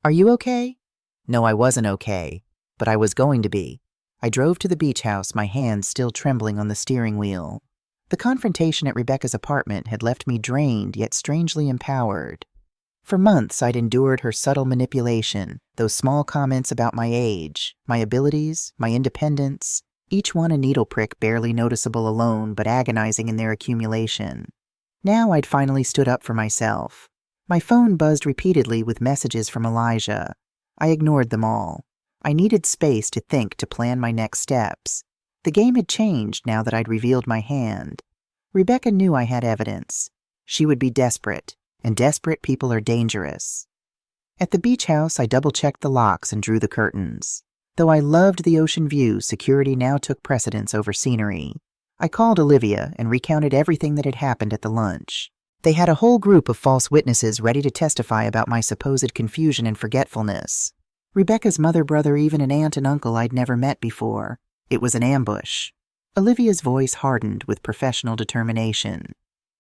Are you okay? No, I wasn't okay, but I was going to be. I drove to the beach house, my hands still trembling on the steering wheel. The confrontation at Rebecca's apartment had left me drained yet strangely empowered. For months, I'd endured her subtle manipulation, those small comments about my age, my abilities, my independence, each one a needle prick barely noticeable alone but agonizing in their accumulation. Now I'd finally stood up for myself. My phone buzzed repeatedly with messages from Elijah. I ignored them all. I needed space to think, to plan my next steps. The game had changed now that I'd revealed my hand. Rebecca knew I had evidence. She would be desperate, and desperate people are dangerous. At the beach house, I double-checked the locks and drew the curtains. Though I loved the ocean view, security now took precedence over scenery. I called Olivia and recounted everything that had happened at the lunch. They had a whole group of false witnesses ready to testify about my supposed confusion and forgetfulness. Rebecca's mother, brother, even an aunt and uncle I'd never met before. It was an ambush. Olivia's voice hardened with professional determination.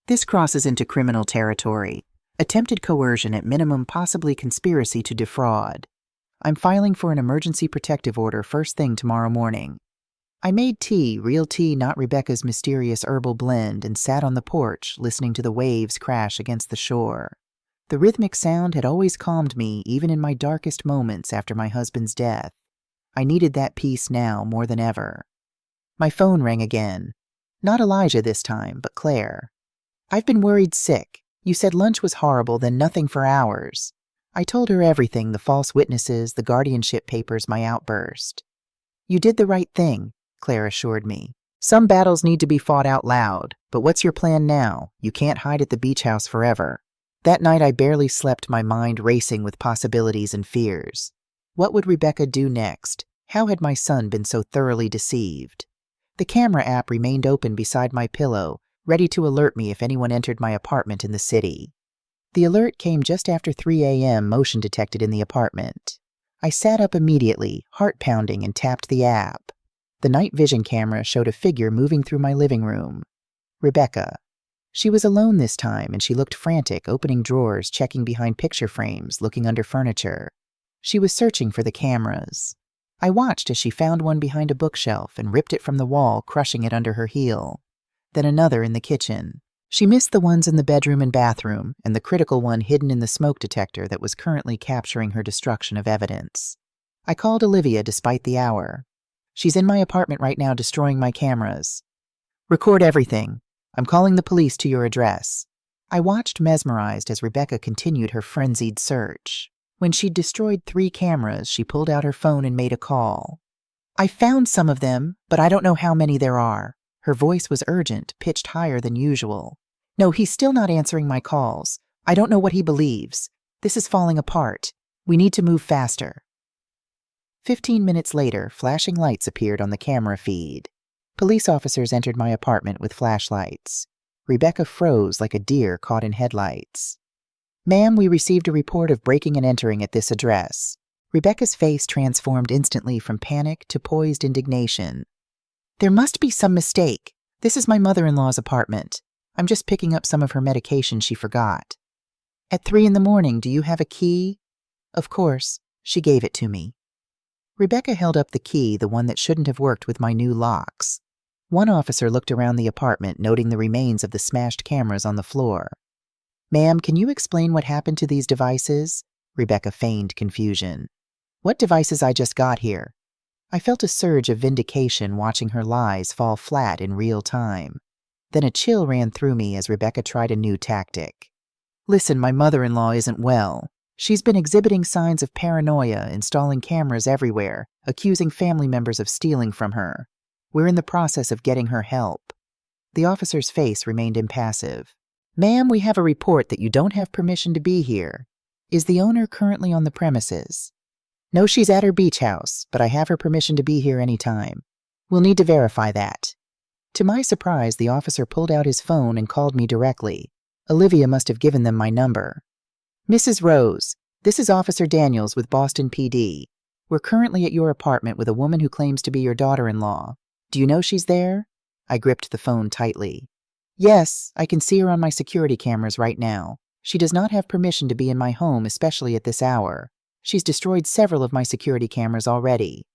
This crosses into criminal territory. Attempted coercion, at minimum possibly conspiracy to defraud. I'm filing for an emergency protective order first thing tomorrow morning. I made tea, real tea, not Rebecca's mysterious herbal blend, and sat on the porch, listening to the waves crash against the shore. The rhythmic sound had always calmed me, even in my darkest moments after my husband's death. I needed that peace now more than ever. My phone rang again. Not Elijah this time, but Claire. "I've been worried sick. You said lunch was horrible, then nothing for hours." I told her everything, the false witnesses, the guardianship papers, my outburst. "You did the right thing," Claire assured me. "Some battles need to be fought out loud, but what's your plan now? You can't hide at the beach house forever." That night I barely slept, my mind racing with possibilities and fears. What would Rebecca do next? How had my son been so thoroughly deceived? The camera app remained open beside my pillow, ready to alert me if anyone entered my apartment in the city. The alert came just after 3 a.m., motion detected in the apartment. I sat up immediately, heart pounding, and tapped the app. The night vision camera showed a figure moving through my living room. Rebecca. She was alone this time, and she looked frantic, opening drawers, checking behind picture frames, looking under furniture. She was searching for the cameras. I watched as she found one behind a bookshelf and ripped it from the wall, crushing it under her heel. Then another in the kitchen. She missed the ones in the bedroom and bathroom, and the critical one hidden in the smoke detector that was currently capturing her destruction of evidence. I called Olivia despite the hour. "She's in my apartment right now destroying my cameras." "Record everything. I'm calling the police to your address." I watched mesmerized as Rebecca continued her frenzied search. When she'd destroyed 3 cameras, she pulled out her phone and made a call. "I found some of them, but I don't know how many there are." Her voice was urgent, pitched higher than usual. "No, he's still not answering my calls. I don't know what he believes. This is falling apart. We need to move faster." 15 minutes later, flashing lights appeared on the camera feed. Police officers entered my apartment with flashlights. Rebecca froze like a deer caught in headlights. "Ma'am, we received a report of breaking and entering at this address." Rebecca's face transformed instantly from panic to poised indignation. "There must be some mistake. This is my mother-in-law's apartment. I'm just picking up some of her medication she forgot." "At 3 in the morning, do you have a key?" "Of course." She gave it to me. Rebecca held up the key, the one that shouldn't have worked with my new locks. One officer looked around the apartment, noting the remains of the smashed cameras on the floor. "Ma'am, can you explain what happened to these devices?" Rebecca feigned confusion. "What devices I just got here?" I felt a surge of vindication watching her lies fall flat in real time. Then a chill ran through me as Rebecca tried a new tactic. "Listen, my mother-in-law isn't well. She's been exhibiting signs of paranoia, installing cameras everywhere, accusing family members of stealing from her. We're in the process of getting her help." The officer's face remained impassive. "Ma'am, we have a report that you don't have permission to be here. Is the owner currently on the premises?" "No, she's at her beach house, but I have her permission to be here any time. We'll need to verify that." To my surprise, the officer pulled out his phone and called me directly. Olivia must have given them my number. "Mrs. Rose, this is Officer Daniels with Boston PD. We're currently at your apartment with a woman who claims to be your daughter-in-law. Do you know she's there?" I gripped the phone tightly. "Yes, I can see her on my security cameras right now. She does not have permission to be in my home, especially at this hour. She's destroyed several of my security cameras already."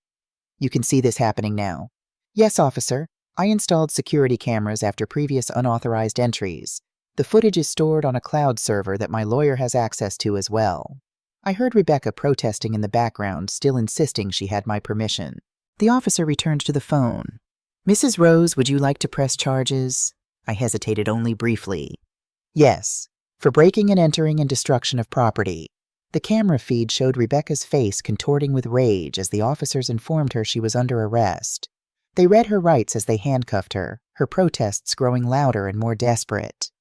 "You can see this happening now?" "Yes, officer. I installed security cameras after previous unauthorized entries. The footage is stored on a cloud server that my lawyer has access to as well." I heard Rebecca protesting in the background, still insisting she had my permission. The officer returned to the phone. "Mrs. Rose, would you like to press charges?" I hesitated only briefly. "Yes, for breaking and entering and destruction of property." The camera feed showed Rebecca's face contorting with rage as the officers informed her she was under arrest. They read her rights as they handcuffed her, her protests growing louder and more desperate.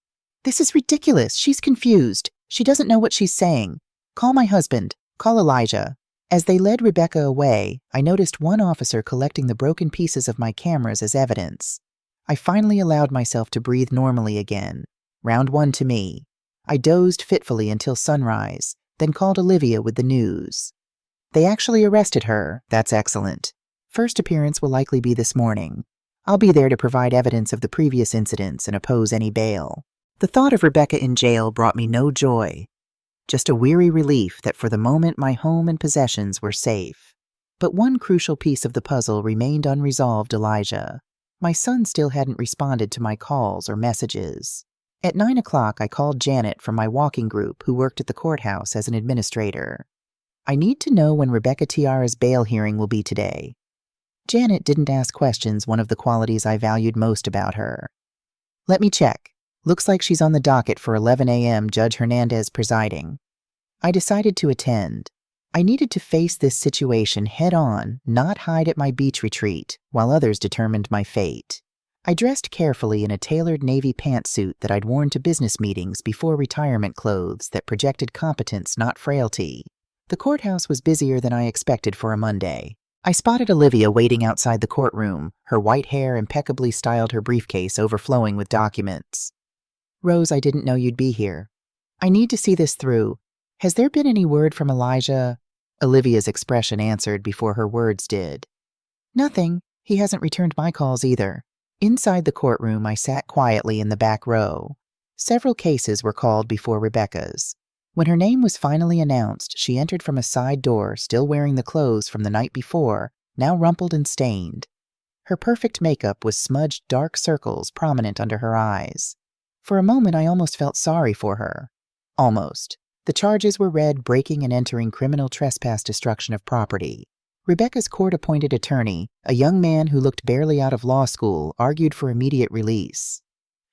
"This is ridiculous. She's confused. She doesn't know what she's saying. Call my husband. Call Elijah." As they led Rebecca away, I noticed one officer collecting the broken pieces of my cameras as evidence. I finally allowed myself to breathe normally again. Round 1 to me. I dozed fitfully until sunrise, then called Olivia with the news. "They actually arrested her. That's excellent. First appearance will likely be this morning. I'll be there to provide evidence of the previous incidents and oppose any bail." The thought of Rebecca in jail brought me no joy, just a weary relief that for the moment my home and possessions were safe. But one crucial piece of the puzzle remained unresolved, Elijah. My son still hadn't responded to my calls or messages. At 9 o'clock, I called Janet from my walking group who worked at the courthouse as an administrator. I need to know when Rebecca Tiara's bail hearing will be today. Janet didn't ask questions, one of the qualities I valued most about her. Let me check. Looks like she's on the docket for 11 a.m., Judge Hernandez presiding. I decided to attend. I needed to face this situation head-on, not hide at my beach retreat, while others determined my fate. I dressed carefully in a tailored navy pantsuit that I'd worn to business meetings before retirement clothes that projected competence, not frailty. The courthouse was busier than I expected for a Monday. I spotted Olivia waiting outside the courtroom, her white hair impeccably styled, her briefcase overflowing with documents. Rose, I didn't know you'd be here. I need to see this through. Has there been any word from Elijah? Olivia's expression answered before her words did. Nothing. He hasn't returned my calls either. Inside the courtroom, I sat quietly in the back row. Several cases were called before Rebecca's. When her name was finally announced, she entered from a side door, still wearing the clothes from the night before, now rumpled and stained. Her perfect makeup was smudged dark circles prominent under her eyes. For a moment, I almost felt sorry for her. Almost. The charges were read: breaking and entering, criminal trespass, destruction of property. Rebecca's court-appointed attorney, a young man who looked barely out of law school, argued for immediate release.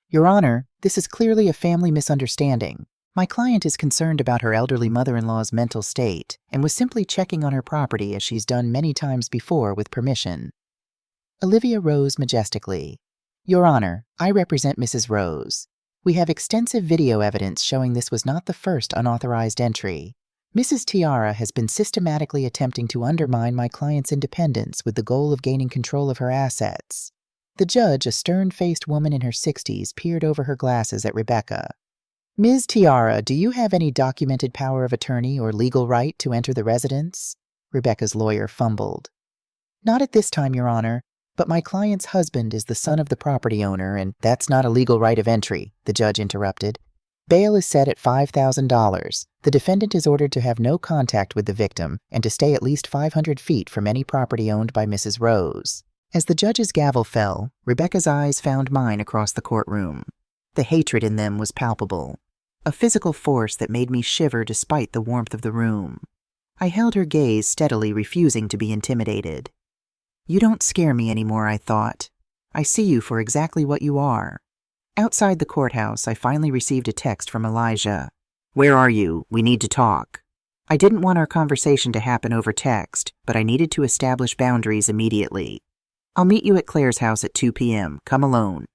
Your Honor, this is clearly a family misunderstanding. My client is concerned about her elderly mother-in-law's mental state and was simply checking on her property as she's done many times before with permission. Olivia rose majestically. Your Honor, I represent Mrs. Rose. We have extensive video evidence showing this was not the first unauthorized entry. Mrs. Tiara has been systematically attempting to undermine my client's independence with the goal of gaining control of her assets. The judge, a stern-faced woman in her 60s, peered over her glasses at Rebecca. Ms. Tiara, do you have any documented power of attorney or legal right to enter the residence? Rebecca's lawyer fumbled. Not at this time, Your Honor, but my client's husband is the son of the property owner, and that's not a legal right of entry, the judge interrupted. Bail is set at $5,000. The defendant is ordered to have no contact with the victim and to stay at least 500 feet from any property owned by Mrs. Rose. As the judge's gavel fell, Rebecca's eyes found mine across the courtroom. The hatred in them was palpable, a physical force that made me shiver despite the warmth of the room. I held her gaze steadily, refusing to be intimidated. You don't scare me anymore, I thought. I see you for exactly what you are. Outside the courthouse, I finally received a text from Elijah. Where are you? We need to talk. I didn't want our conversation to happen over text, but I needed to establish boundaries immediately. I'll meet you at Claire's house at 2 p.m. Come alone.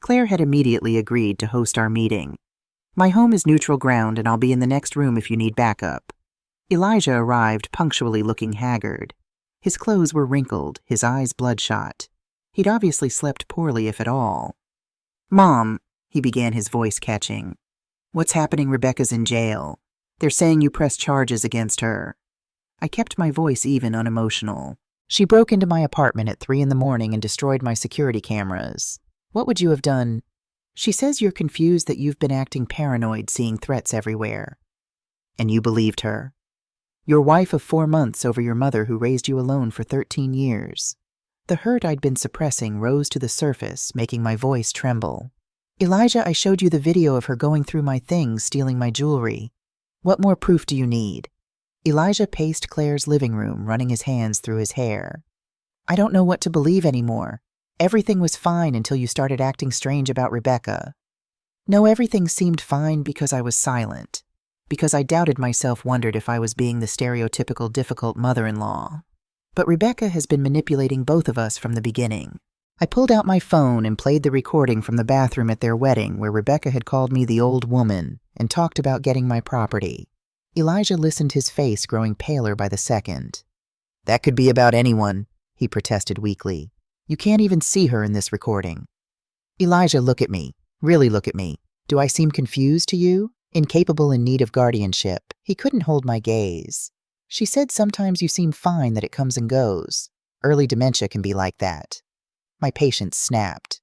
Claire had immediately agreed to host our meeting. My home is neutral ground, and I'll be in the next room if you need backup. Elijah arrived punctually, looking haggard. His clothes were wrinkled, his eyes bloodshot. He'd obviously slept poorly, if at all. Mom, he began, his voice catching. What's happening? Rebecca's in jail. They're saying you pressed charges against her. I kept my voice even, unemotional. She broke into my apartment at 3 a.m. and destroyed my security cameras. What would you have done? She says you're confused, that you've been acting paranoid, seeing threats everywhere. And you believed her? Your wife of 4 months over your mother who raised you alone for 13 years. The hurt I'd been suppressing rose to the surface, making my voice tremble. Elijah, I showed you the video of her going through my things, stealing my jewelry. What more proof do you need? Elijah paced Claire's living room, running his hands through his hair. I don't know what to believe anymore. Everything was fine until you started acting strange about Rebecca. No, everything seemed fine because I was silent. Because I doubted myself, wondered if I was being the stereotypical difficult mother-in-law. But Rebecca has been manipulating both of us from the beginning. I pulled out my phone and played the recording from the bathroom at their wedding where Rebecca had called me the old woman and talked about getting my property. Elijah listened, his face growing paler by the second. That could be about anyone, he protested weakly. You can't even see her in this recording. Elijah, look at me. Really look at me. Do I seem confused to you? Incapable, in need of guardianship? He couldn't hold my gaze. She said sometimes you seem fine, that it comes and goes. Early dementia can be like that. My patience snapped.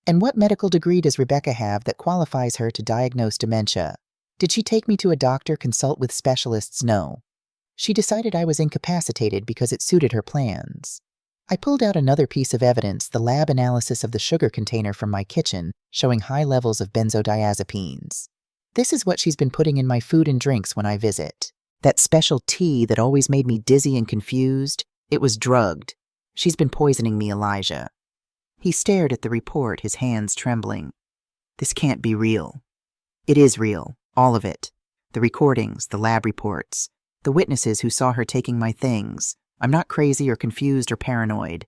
And what medical degree does Rebecca have that qualifies her to diagnose dementia? Did she take me to a doctor, consult with specialists? No. She decided I was incapacitated because it suited her plans. I pulled out another piece of evidence, the lab analysis of the sugar container from my kitchen, showing high levels of benzodiazepines. This is what she's been putting in my food and drinks when I visit. That special tea that always made me dizzy and confused, it was drugged. She's been poisoning me, Elijah. He stared at the report, his hands trembling. This can't be real. It is real, all of it. The recordings, the lab reports, the witnesses who saw her taking my things. I'm not crazy or confused or paranoid.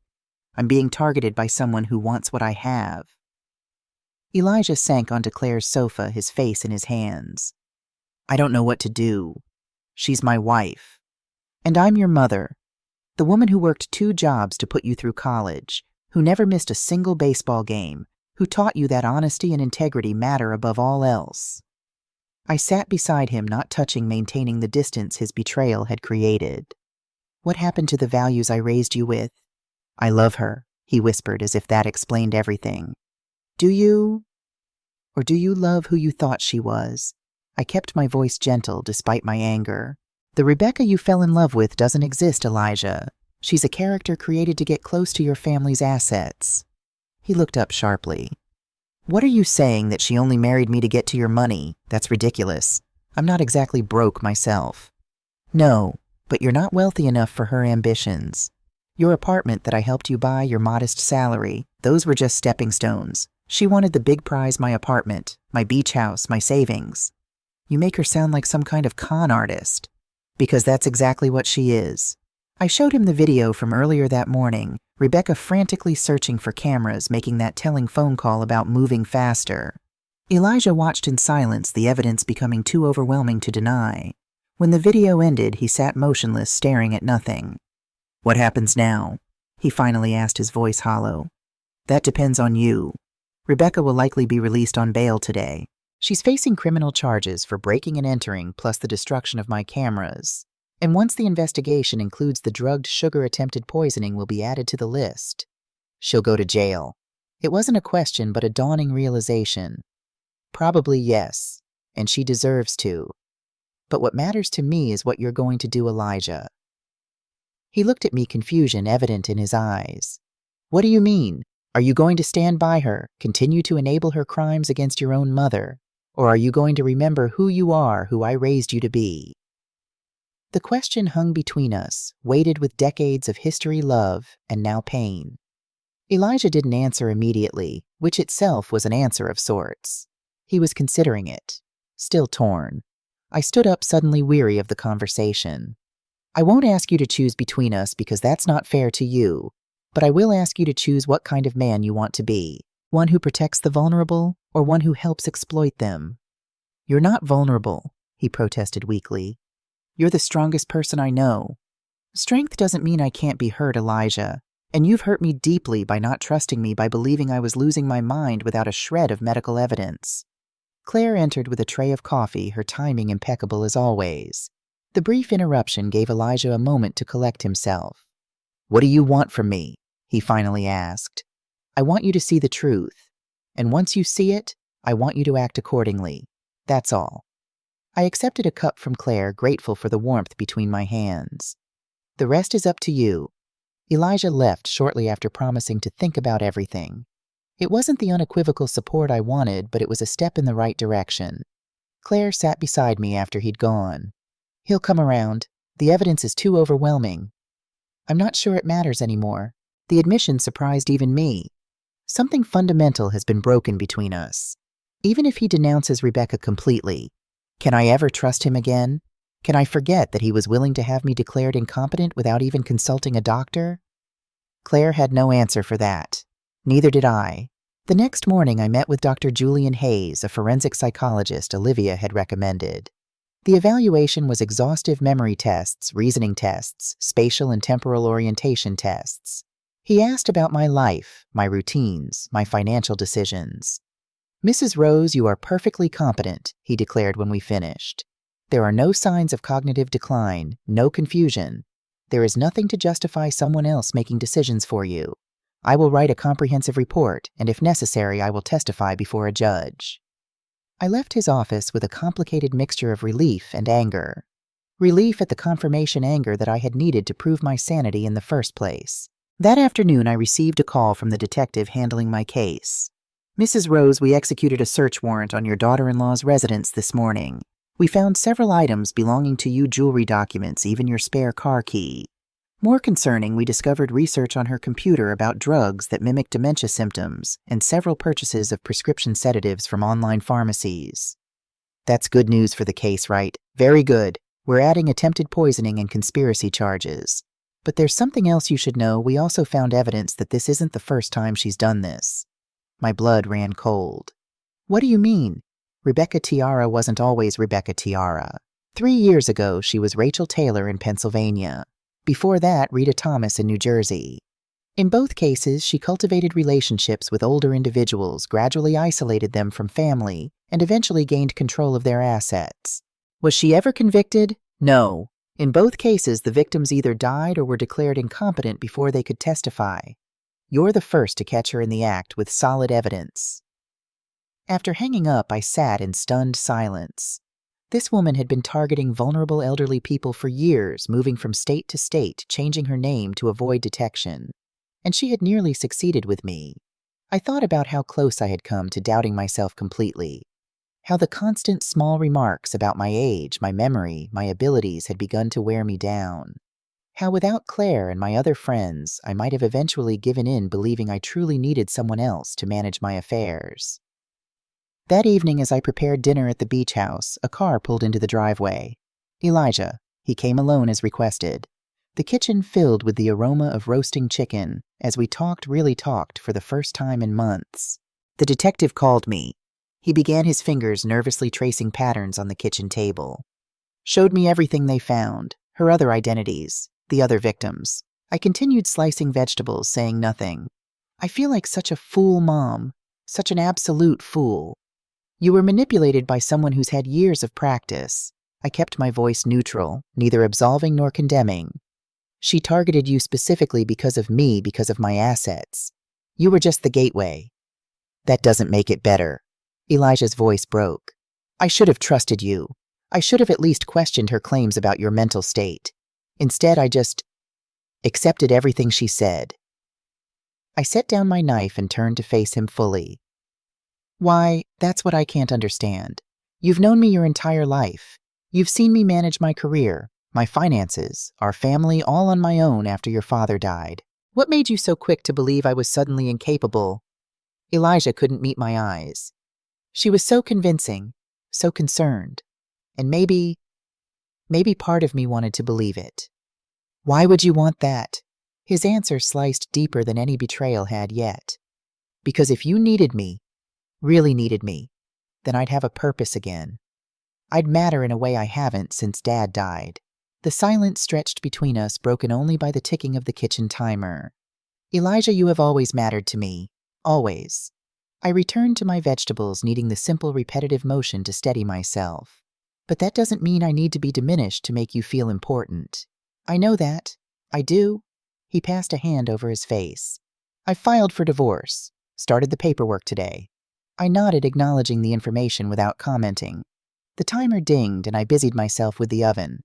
I'm being targeted by someone who wants what I have. Elijah sank onto Claire's sofa, his face in his hands. I don't know what to do. She's my wife. And I'm your mother. The woman who worked 2 jobs to put you through college, who never missed a single baseball game, who taught you that honesty and integrity matter above all else. I sat beside him, not touching, maintaining the distance his betrayal had created. What happened to the values I raised you with? I love her, he whispered, as if that explained everything. Do you? Or do you love who you thought she was? I kept my voice gentle despite my anger. The Rebecca you fell in love with doesn't exist, Elijah. She's a character created to get close to your family's assets. He looked up sharply. What are you saying, that she only married me to get to your money? That's ridiculous. I'm not exactly broke myself. No, but you're not wealthy enough for her ambitions. Your apartment that I helped you buy, your modest salary, those were just stepping stones. She wanted the big prize, my apartment, my beach house, my savings. You make her sound like some kind of con artist. Because that's exactly what she is. I showed him the video from earlier that morning, Rebecca frantically searching for cameras, making that telling phone call about moving faster. Elijah watched in silence, the evidence becoming too overwhelming to deny. When the video ended, he sat motionless, staring at nothing. What happens now? He finally asked, his voice hollow. That depends on you. Rebecca will likely be released on bail today. She's facing criminal charges for breaking and entering, plus the destruction of my cameras. And once the investigation includes the drugged sugar attempted poisoning, will be added to the list. She'll go to jail. It wasn't a question, but a dawning realization. Probably yes, and she deserves to. But what matters to me is what you're going to do, Elijah. He looked at me, confusion evident in his eyes. What do you mean? Are you going to stand by her, continue to enable her crimes against your own mother? Or are you going to remember who you are, who I raised you to be? The question hung between us, weighted with decades of history, love, and now pain. Elijah didn't answer immediately, which itself was an answer of sorts. He was considering it, still torn. I stood up, suddenly weary of the conversation. I won't ask you to choose between us because that's not fair to you, but I will ask you to choose what kind of man you want to be. One who protects the vulnerable, or one who helps exploit them? You're not vulnerable, he protested weakly. You're the strongest person I know. Strength doesn't mean I can't be hurt, Elijah, and you've hurt me deeply by not trusting me, by believing I was losing my mind without a shred of medical evidence. Claire entered with a tray of coffee, her timing impeccable as always. The brief interruption gave Elijah a moment to collect himself. What do you want from me? He finally asked. I want you to see the truth. And once you see it, I want you to act accordingly. That's all. I accepted a cup from Claire, grateful for the warmth between my hands. The rest is up to you. Elijah left shortly after, promising to think about everything. It wasn't the unequivocal support I wanted, but it was a step in the right direction. Claire sat beside me after he'd gone. He'll come around. The evidence is too overwhelming. I'm not sure it matters anymore. The admission surprised even me. Something fundamental has been broken between us. Even if he denounces Rebecca completely, can I ever trust him again? Can I forget that he was willing to have me declared incompetent without even consulting a doctor? Claire had no answer for that. Neither did I. The next morning I met with Dr. Julian Hayes, a forensic psychologist Olivia had recommended. The evaluation was exhaustive memory tests, reasoning tests, spatial and temporal orientation tests. He asked about my life, my routines, my financial decisions. Mrs. Rose, you are perfectly competent, he declared when we finished. There are no signs of cognitive decline, no confusion. There is nothing to justify someone else making decisions for you. I will write a comprehensive report, and if necessary, I will testify before a judge. I left his office with a complicated mixture of relief and anger. Relief at the confirmation anger that I had needed to prove my sanity in the first place. That afternoon, I received a call from the detective handling my case. "Mrs. Rose, we executed a search warrant on your daughter-in-law's residence this morning. We found several items belonging to you, jewelry documents, even your spare car key. More concerning, we discovered research on her computer about drugs that mimic dementia symptoms and several purchases of prescription sedatives from online pharmacies." "That's good news for the case, right? Very good. We're adding attempted poisoning and conspiracy charges. But there's something else you should know. We also found evidence that this isn't the first time she's done this." My blood ran cold. "What do you mean? Rebecca Tiara wasn't always Rebecca Tiara. 3 years ago, she was Rachel Taylor in Pennsylvania. Before that, Rita Thomas in New Jersey. In both cases, she cultivated relationships with older individuals, gradually isolated them from family, and eventually gained control of their assets. Was she ever convicted? No. In both cases, the victims either died or were declared incompetent before they could testify. You're the first to catch her in the act with solid evidence." After hanging up, I sat in stunned silence. This woman had been targeting vulnerable elderly people for years, moving from state to state, changing her name to avoid detection. And she had nearly succeeded with me. I thought about how close I had come to doubting myself completely. How the constant small remarks about my age, my memory, my abilities had begun to wear me down. How without Claire and my other friends, I might have eventually given in, believing I truly needed someone else to manage my affairs. That evening, as I prepared dinner at the beach house, a car pulled into the driveway. Elijah. He came alone as requested. The kitchen filled with the aroma of roasting chicken, as we really talked for the first time in months. The detective called me. He began his fingers nervously tracing patterns on the kitchen table. Showed me everything they found, her other identities, the other victims. I continued slicing vegetables, saying nothing. "I feel like such a fool, Mom. Such an absolute fool. You were manipulated by someone who's had years of practice." I kept my voice neutral, neither absolving nor condemning. "She targeted you specifically because of me, because of my assets. You were just the gateway." "That doesn't make it better." Elijah's voice broke. "I should have trusted you. I should have at least questioned her claims about your mental state. Instead, I just accepted everything she said." I set down my knife and turned to face him fully. "Why, that's what I can't understand. You've known me your entire life. You've seen me manage my career, my finances, our family, all on my own after your father died. What made you so quick to believe I was suddenly incapable?" Elijah couldn't meet my eyes. She was so convincing, so concerned, and maybe part of me wanted to believe it. "Why would you want that?" His answer sliced deeper than any betrayal had yet. "Because if you needed me, really needed me, then I'd have a purpose again. I'd matter in a way I haven't since Dad died." The silence stretched between us, broken only by the ticking of the kitchen timer. "Elijah, you have always mattered to me. Always." I returned to my vegetables, needing the simple, repetitive motion to steady myself. "But that doesn't mean I need to be diminished to make you feel important." "I know that. I do." He passed a hand over his face. "I filed for divorce. Started the paperwork today." I nodded, acknowledging the information without commenting. The timer dinged, and I busied myself with the oven.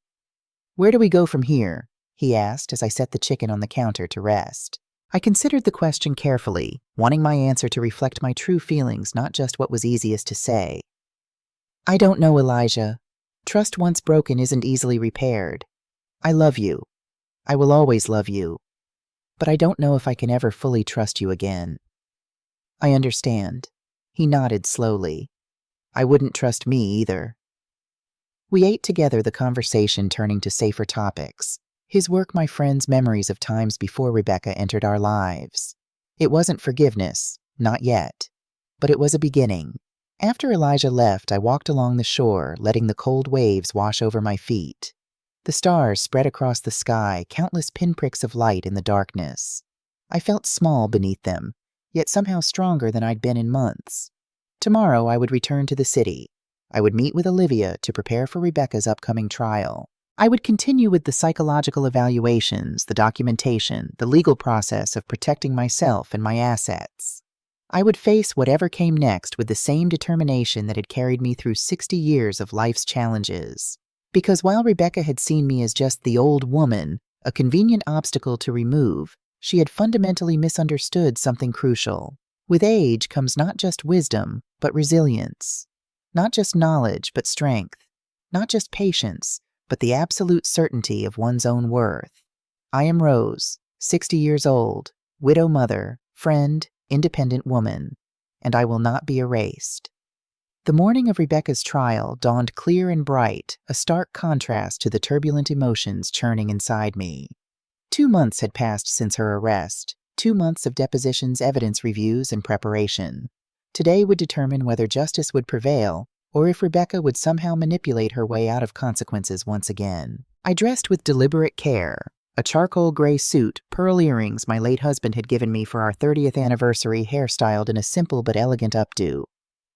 "Where do we go from here?" he asked as I set the chicken on the counter to rest. I considered the question carefully, wanting my answer to reflect my true feelings, not just what was easiest to say. "I don't know, Elijah. Trust once broken isn't easily repaired. I love you. I will always love you. But I don't know if I can ever fully trust you again." "I understand." He nodded slowly. "I wouldn't trust me either." We ate together, the conversation turning to safer topics. His work, my friends' memories of times before Rebecca entered our lives. It wasn't forgiveness, not yet. But it was a beginning. After Elijah left, I walked along the shore, letting the cold waves wash over my feet. The stars spread across the sky, countless pinpricks of light in the darkness. I felt small beneath them, yet somehow stronger than I'd been in months. Tomorrow I would return to the city. I would meet with Olivia to prepare for Rebecca's upcoming trial. I would continue with the psychological evaluations, the documentation, the legal process of protecting myself and my assets. I would face whatever came next with the same determination that had carried me through 60 years of life's challenges. Because while Rebecca had seen me as just the old woman, a convenient obstacle to remove, she had fundamentally misunderstood something crucial. With age comes not just wisdom, but resilience. Not just knowledge, but strength. Not just patience, but the absolute certainty of one's own worth. I am Rose, 60 years old, widow mother, friend, independent woman, and I will not be erased. The morning of Rebecca's trial dawned clear and bright, a stark contrast to the turbulent emotions churning inside me. 2 months had passed since her arrest, 2 months of depositions, evidence reviews, and preparation. Today would determine whether justice would prevail, or if Rebecca would somehow manipulate her way out of consequences once again. I dressed with deliberate care. A charcoal gray suit, pearl earrings my late husband had given me for our 30th anniversary, hairstyled in a simple but elegant updo.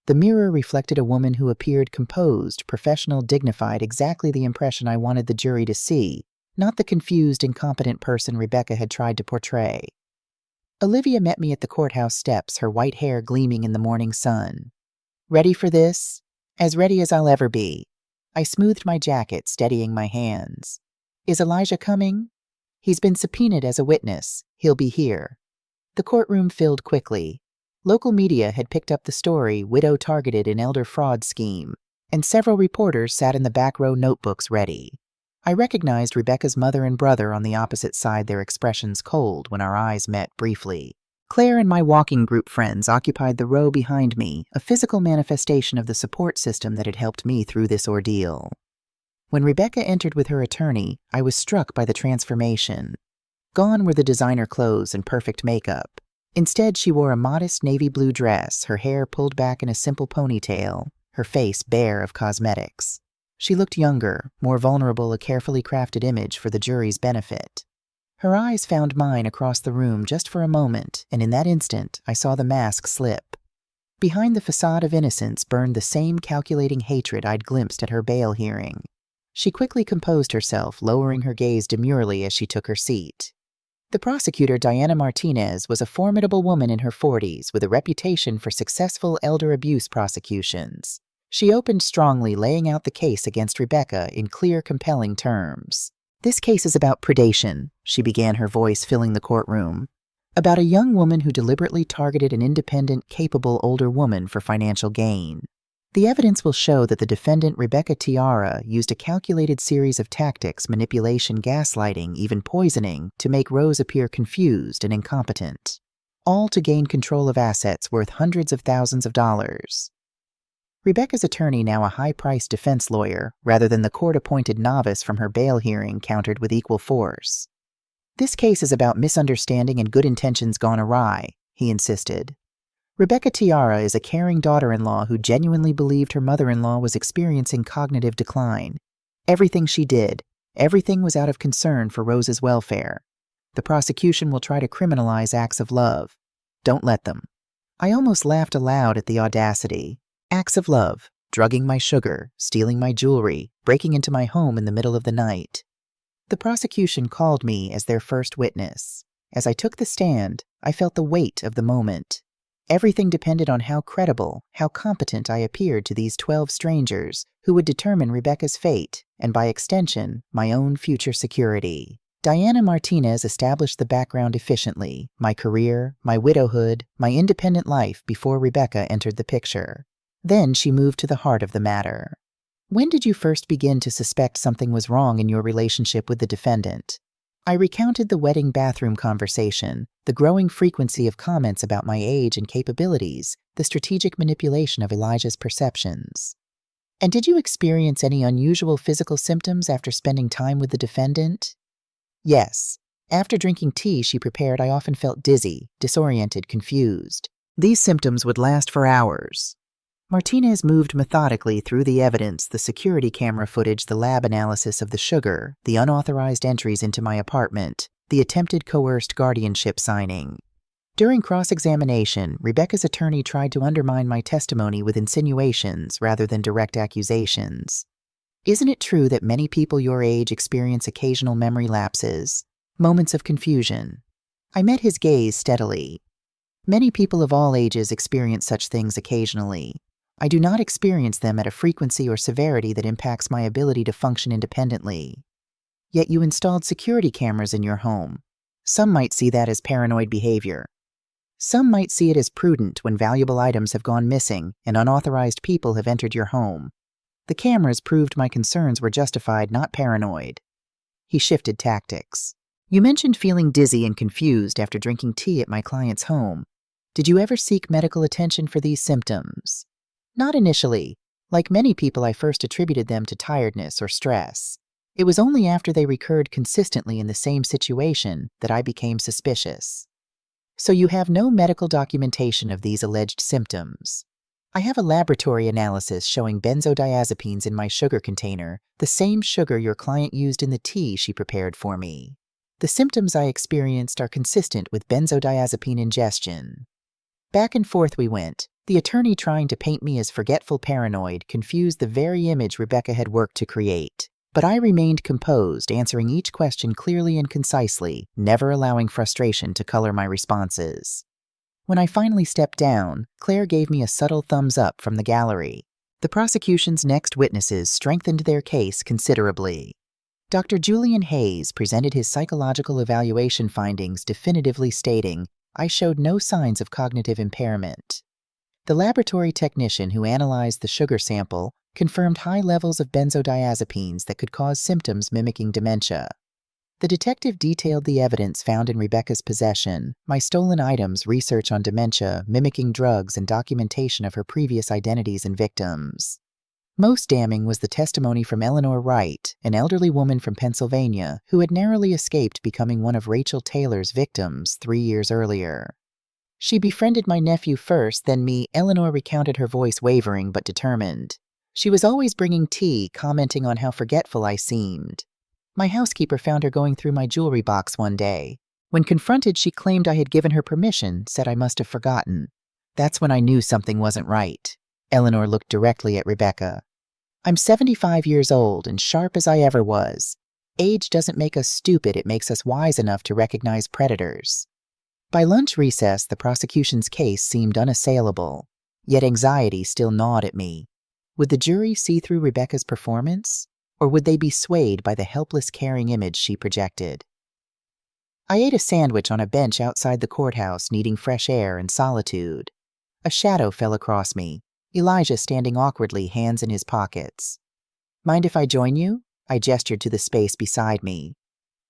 The mirror reflected a woman who appeared composed, professional, dignified, exactly the impression I wanted the jury to see, not the confused, incompetent person Rebecca had tried to portray. Olivia met me at the courthouse steps, her white hair gleaming in the morning sun. "Ready for this?" "As ready as I'll ever be." I smoothed my jacket, steadying my hands. "Is Elijah coming?" "He's been subpoenaed as a witness. He'll be here." The courtroom filled quickly. Local media had picked up the story, widow targeted in elder fraud scheme, and several reporters sat in the back row, notebooks ready. I recognized Rebecca's mother and brother on the opposite side, their expressions cold when our eyes met briefly. Claire and my walking group friends occupied the row behind me, a physical manifestation of the support system that had helped me through this ordeal. When Rebecca entered with her attorney, I was struck by the transformation. Gone were the designer clothes and perfect makeup. Instead, she wore a modest navy blue dress, her hair pulled back in a simple ponytail, her face bare of cosmetics. She looked younger, more vulnerable, a carefully crafted image for the jury's benefit. Her eyes found mine across the room just for a moment, and in that instant, I saw the mask slip. Behind the facade of innocence burned the same calculating hatred I'd glimpsed at her bail hearing. She quickly composed herself, lowering her gaze demurely as she took her seat. The prosecutor, Diana Martinez, was a formidable woman in her 40s with a reputation for successful elder abuse prosecutions. She opened strongly, laying out the case against Rebecca in clear, compelling terms. "This case is about predation," she began, her voice filling the courtroom. "About a young woman who deliberately targeted an independent, capable older woman for financial gain. The evidence will show that the defendant, Rebecca Tiara, used a calculated series of tactics, manipulation, gaslighting, even poisoning, to make Rose appear confused and incompetent, all to gain control of assets worth hundreds of thousands of dollars." Rebecca's attorney, now a high-priced defense lawyer, rather than the court-appointed novice from her bail hearing, countered with equal force. "This case is about misunderstanding and good intentions gone awry," he insisted. "Rebecca Tiara is a caring daughter-in-law who genuinely believed her mother-in-law was experiencing cognitive decline. Everything she did, everything was out of concern for Rose's welfare. The prosecution will try to criminalize acts of love. Don't let them." I almost laughed aloud at the audacity. Acts of love, drugging my sugar, stealing my jewelry, breaking into my home in the middle of the night. The prosecution called me as their first witness. As I took the stand, I felt the weight of the moment. Everything depended on how credible, how competent I appeared to these 12 strangers who would determine Rebecca's fate, and by extension, my own future security. Diana Martinez established the background efficiently, my career, my widowhood, my independent life before Rebecca entered the picture. Then she moved to the heart of the matter. "When did you first begin to suspect something was wrong in your relationship with the defendant?" I recounted the wedding bathroom conversation, the growing frequency of comments about my age and capabilities, the strategic manipulation of Elijah's perceptions. "And did you experience any unusual physical symptoms after spending time with the defendant?" "Yes. After drinking tea she prepared, I often felt dizzy, disoriented, confused. These symptoms would last for hours." Martinez moved methodically through the evidence, the security camera footage, the lab analysis of the sugar, the unauthorized entries into my apartment, the attempted coerced guardianship signing. During cross-examination, Rebecca's attorney tried to undermine my testimony with insinuations rather than direct accusations. "Isn't it true that many people your age experience occasional memory lapses, moments of confusion?" I met his gaze steadily. "Many people of all ages experience such things occasionally. I do not experience them at a frequency or severity that impacts my ability to function independently. Yet you installed security cameras in your home. Some might see that as paranoid behavior. Some might see it as prudent when valuable items have gone missing and unauthorized people have entered your home. The cameras proved my concerns were justified, not paranoid. He shifted tactics. You mentioned feeling dizzy and confused after drinking tea at my client's home. Did you ever seek medical attention for these symptoms? Not initially. Like many people, I first attributed them to tiredness or stress. It was only after they recurred consistently in the same situation that I became suspicious. So you have no medical documentation of these alleged symptoms. I have a laboratory analysis showing benzodiazepines in my sugar container, the same sugar your client used in the tea she prepared for me. The symptoms I experienced are consistent with benzodiazepine ingestion. Back and forth we went, the attorney trying to paint me as forgetful paranoid confused the very image Rebecca had worked to create. But I remained composed, answering each question clearly and concisely, never allowing frustration to color my responses. When I finally stepped down, Claire gave me a subtle thumbs up from the gallery. The prosecution's next witnesses strengthened their case considerably. Dr. Julian Hayes presented his psychological evaluation findings definitively stating, I showed no signs of cognitive impairment. The laboratory technician who analyzed the sugar sample confirmed high levels of benzodiazepines that could cause symptoms mimicking dementia. The detective detailed the evidence found in Rebecca's possession, my stolen items, research on dementia, mimicking drugs, and documentation of her previous identities and victims. Most damning was the testimony from Eleanor Wright, an elderly woman from Pennsylvania who had narrowly escaped becoming one of Rachel Taylor's victims 3 years earlier. She befriended my nephew first, then me. Eleanor recounted, her voice wavering but determined. She was always bringing tea, commenting on how forgetful I seemed. My housekeeper found her going through my jewelry box one day. When confronted, she claimed I had given her permission, said I must have forgotten. That's when I knew something wasn't right. Eleanor looked directly at Rebecca. I'm 75 years old and sharp as I ever was. Age doesn't make us stupid, it makes us wise enough to recognize predators. By lunch recess, the prosecution's case seemed unassailable, yet anxiety still gnawed at me. Would the jury see through Rebecca's performance, or would they be swayed by the helpless, caring image she projected? I ate a sandwich on a bench outside the courthouse, needing fresh air and solitude. A shadow fell across me, Elijah standing awkwardly, hands in his pockets. Mind if I join you? I gestured to the space beside me.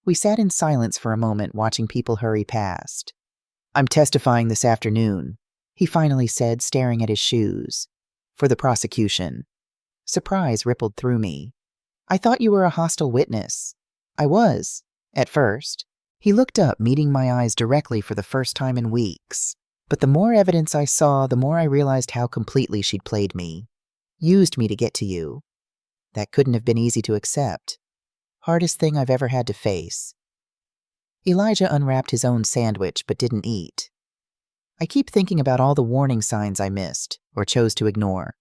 We sat in silence for a moment, watching people hurry past. I'm testifying this afternoon, he finally said, staring at his shoes. For the prosecution. Surprise rippled through me. I thought you were a hostile witness. I was, at first. He looked up, meeting my eyes directly for the first time in weeks. But the more evidence I saw, the more I realized how completely she'd played me. Used me to get to you. That couldn't have been easy to accept. Hardest thing I've ever had to face. Elijah unwrapped his own sandwich but didn't eat. I keep thinking about all the warning signs I missed, or chose to ignore.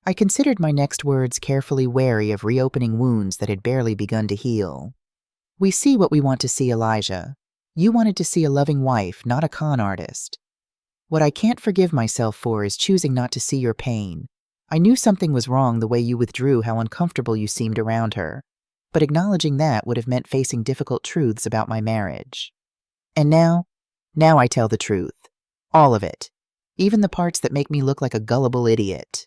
I considered my next words, carefully wary of reopening wounds that had barely begun to heal. We see what we want to see, Elijah. You wanted to see a loving wife, not a con artist. What I can't forgive myself for is choosing not to see your pain. I knew something was wrong the way you withdrew, how uncomfortable you seemed around her. But acknowledging that would have meant facing difficult truths about my marriage. And now I tell the truth. All of it. Even the parts that make me look like a gullible idiot.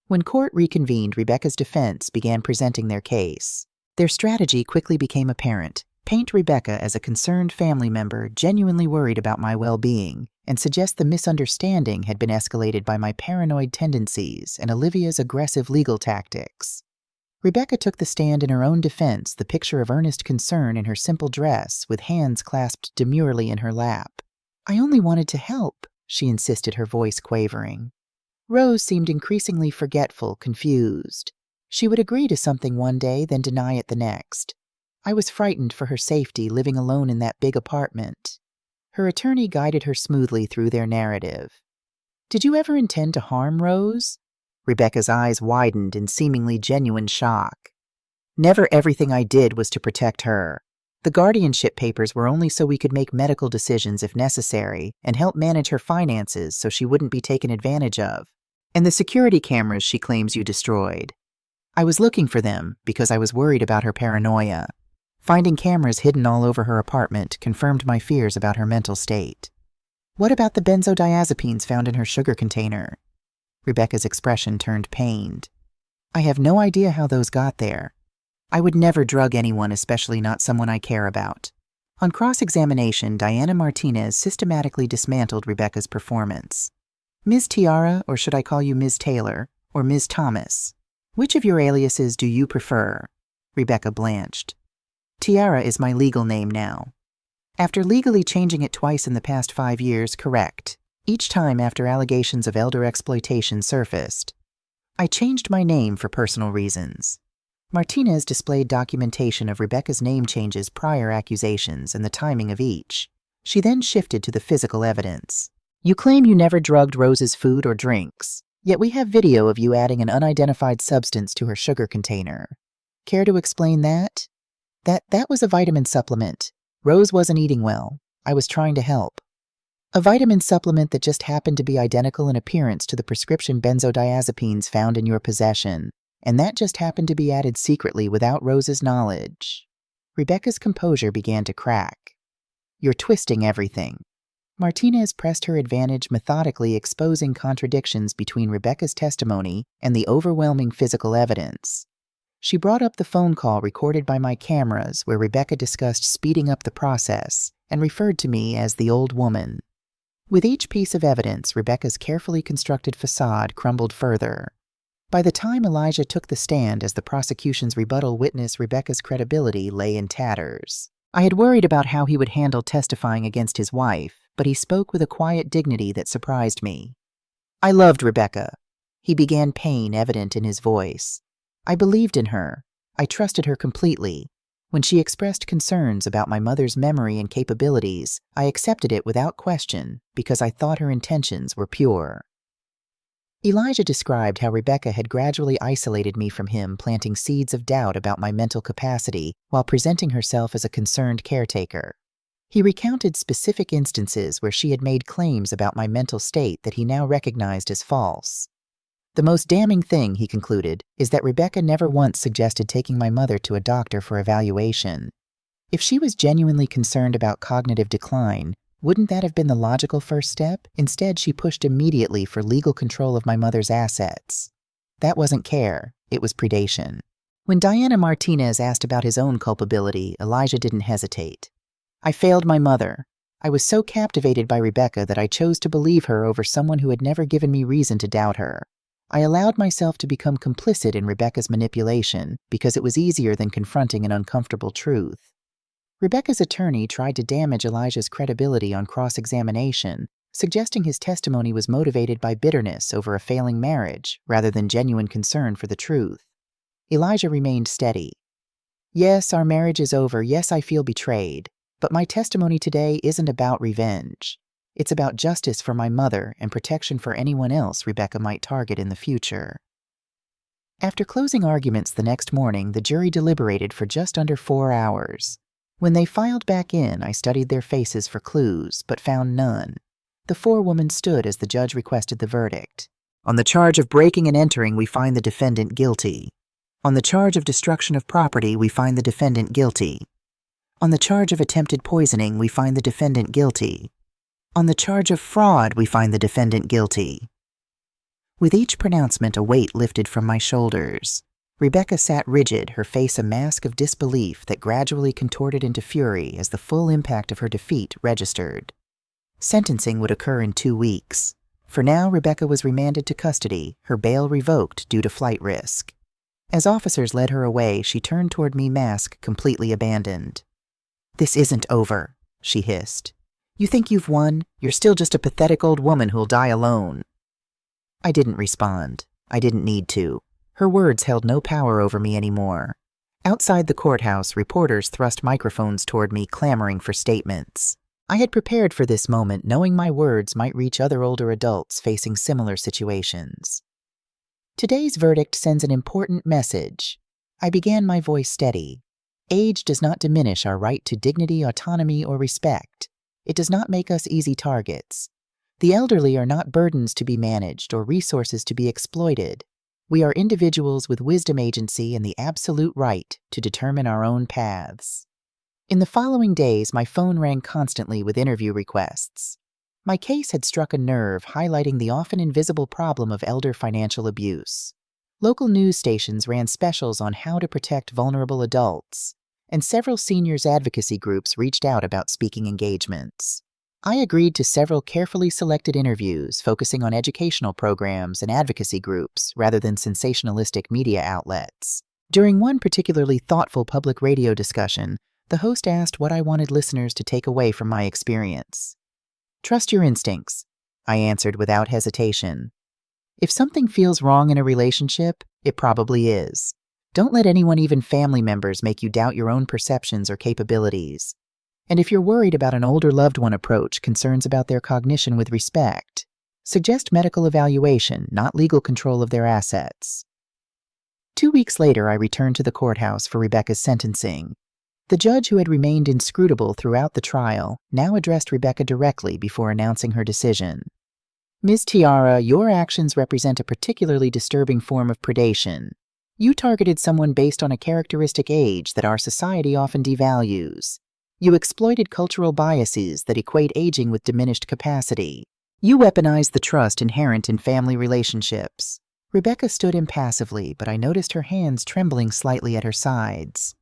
When court reconvened, Rebecca's defense began presenting their case. Their strategy quickly became apparent. Paint Rebecca as a concerned family member genuinely worried about my well-being, and suggest the misunderstanding had been escalated by my paranoid tendencies and Olivia's aggressive legal tactics. Rebecca took the stand in her own defense, the picture of earnest concern in her simple dress, with hands clasped demurely in her lap. I only wanted to help, she insisted, her voice quavering. Rose seemed increasingly forgetful, confused. She would agree to something one day, then deny it the next. I was frightened for her safety, living alone in that big apartment. Her attorney guided her smoothly through their narrative. Did you ever intend to harm Rose? Rebecca's eyes widened in seemingly genuine shock. Never. Everything I did was to protect her. The guardianship papers were only so we could make medical decisions if necessary and help manage her finances so she wouldn't be taken advantage of. And the security cameras she claims you destroyed. I was looking for them because I was worried about her paranoia. Finding cameras hidden all over her apartment confirmed my fears about her mental state. What about the benzodiazepines found in her sugar container? Rebecca's expression turned pained. I have no idea how those got there. I would never drug anyone, especially not someone I care about. On cross-examination, Diana Martinez systematically dismantled Rebecca's performance. Ms. Tiara, or should I call you Ms. Taylor, or Ms. Thomas? Which of your aliases do you prefer? Rebecca blanched. Tiara is my legal name now. After legally changing it twice in the past 5 years, correct. Each time after allegations of elder exploitation surfaced. I changed my name for personal reasons. Martinez displayed documentation of Rebecca's name changes, prior accusations, and the timing of each. She then shifted to the physical evidence. You claim you never drugged Rose's food or drinks, yet we have video of you adding an unidentified substance to her sugar container. Care to explain that? That was a vitamin supplement. Rose wasn't eating well. I was trying to help. A vitamin supplement that just happened to be identical in appearance to the prescription benzodiazepines found in your possession, and that just happened to be added secretly without Rose's knowledge. Rebecca's composure began to crack. You're twisting everything. Martinez pressed her advantage, methodically exposing contradictions between Rebecca's testimony and the overwhelming physical evidence. She brought up the phone call recorded by my cameras where Rebecca discussed speeding up the process and referred to me as the old woman. With each piece of evidence, Rebecca's carefully constructed facade crumbled further. By the time Elijah took the stand as the prosecution's rebuttal witness, Rebecca's credibility lay in tatters. I had worried about how he would handle testifying against his wife, but he spoke with a quiet dignity that surprised me. I loved Rebecca. He began, pain evident in his voice. I believed in her. I trusted her completely. When she expressed concerns about my mother's memory and capabilities, I accepted it without question because I thought her intentions were pure. Elijah described how Rebecca had gradually isolated me from him, planting seeds of doubt about my mental capacity while presenting herself as a concerned caretaker. He recounted specific instances where she had made claims about my mental state that he now recognized as false. The most damning thing, he concluded, is that Rebecca never once suggested taking my mother to a doctor for evaluation. If she was genuinely concerned about cognitive decline, wouldn't that have been the logical first step? Instead, she pushed immediately for legal control of my mother's assets. That wasn't care, it was predation. When Diana Martinez asked about his own culpability, Elijah didn't hesitate. I failed my mother. I was so captivated by Rebecca that I chose to believe her over someone who had never given me reason to doubt her. I allowed myself to become complicit in Rebecca's manipulation because it was easier than confronting an uncomfortable truth. Rebecca's attorney tried to damage Elijah's credibility on cross-examination, suggesting his testimony was motivated by bitterness over a failing marriage rather than genuine concern for the truth. Elijah remained steady. Yes, our marriage is over. Yes, I feel betrayed. But my testimony today isn't about revenge. It's about justice for my mother and protection for anyone else Rebecca might target in the future. After closing arguments the next morning, the jury deliberated for just under 4 hours. When they filed back in, I studied their faces for clues, but found none. The forewoman stood as the judge requested the verdict. On the charge of breaking and entering, we find the defendant guilty. On the charge of destruction of property, we find the defendant guilty. On the charge of attempted poisoning, we find the defendant guilty. On the charge of fraud, we find the defendant guilty. With each pronouncement, a weight lifted from my shoulders. Rebecca sat rigid, her face a mask of disbelief that gradually contorted into fury as the full impact of her defeat registered. Sentencing would occur in 2 weeks. For now, Rebecca was remanded to custody, her bail revoked due to flight risk. As officers led her away, she turned toward me, mask completely abandoned. "This isn't over," she hissed. "You think you've won? You're still just a pathetic old woman who'll die alone." I didn't respond. I didn't need to. Her words held no power over me anymore. Outside the courthouse, reporters thrust microphones toward me, clamoring for statements. I had prepared for this moment, knowing my words might reach other older adults facing similar situations. Today's verdict sends an important message. I began, my voice steady. Age does not diminish our right to dignity, autonomy, or respect. It does not make us easy targets. The elderly are not burdens to be managed or resources to be exploited. We are individuals with wisdom, agency, and the absolute right to determine our own paths. In the following days, my phone rang constantly with interview requests. My case had struck a nerve, highlighting the often invisible problem of elder financial abuse. Local news stations ran specials on how to protect vulnerable adults, and several seniors advocacy groups reached out about speaking engagements. I agreed to several carefully selected interviews focusing on educational programs and advocacy groups rather than sensationalistic media outlets. During one particularly thoughtful public radio discussion, the host asked what I wanted listeners to take away from my experience. "Trust your instincts," I answered without hesitation. If something feels wrong in a relationship, it probably is. Don't let anyone, even family members, make you doubt your own perceptions or capabilities. And if you're worried about an older loved one approach concerns about their cognition with respect, suggest medical evaluation, not legal control of their assets. 2 weeks later, I returned to the courthouse for Rebecca's sentencing. The judge, who had remained inscrutable throughout the trial, now addressed Rebecca directly before announcing her decision. "Ms. Tiara, your actions represent a particularly disturbing form of predation. You targeted someone based on a characteristic age that our society often devalues. You exploited cultural biases that equate aging with diminished capacity. You weaponized the trust inherent in family relationships." Rebecca stood impassively, but I noticed her hands trembling slightly at her sides.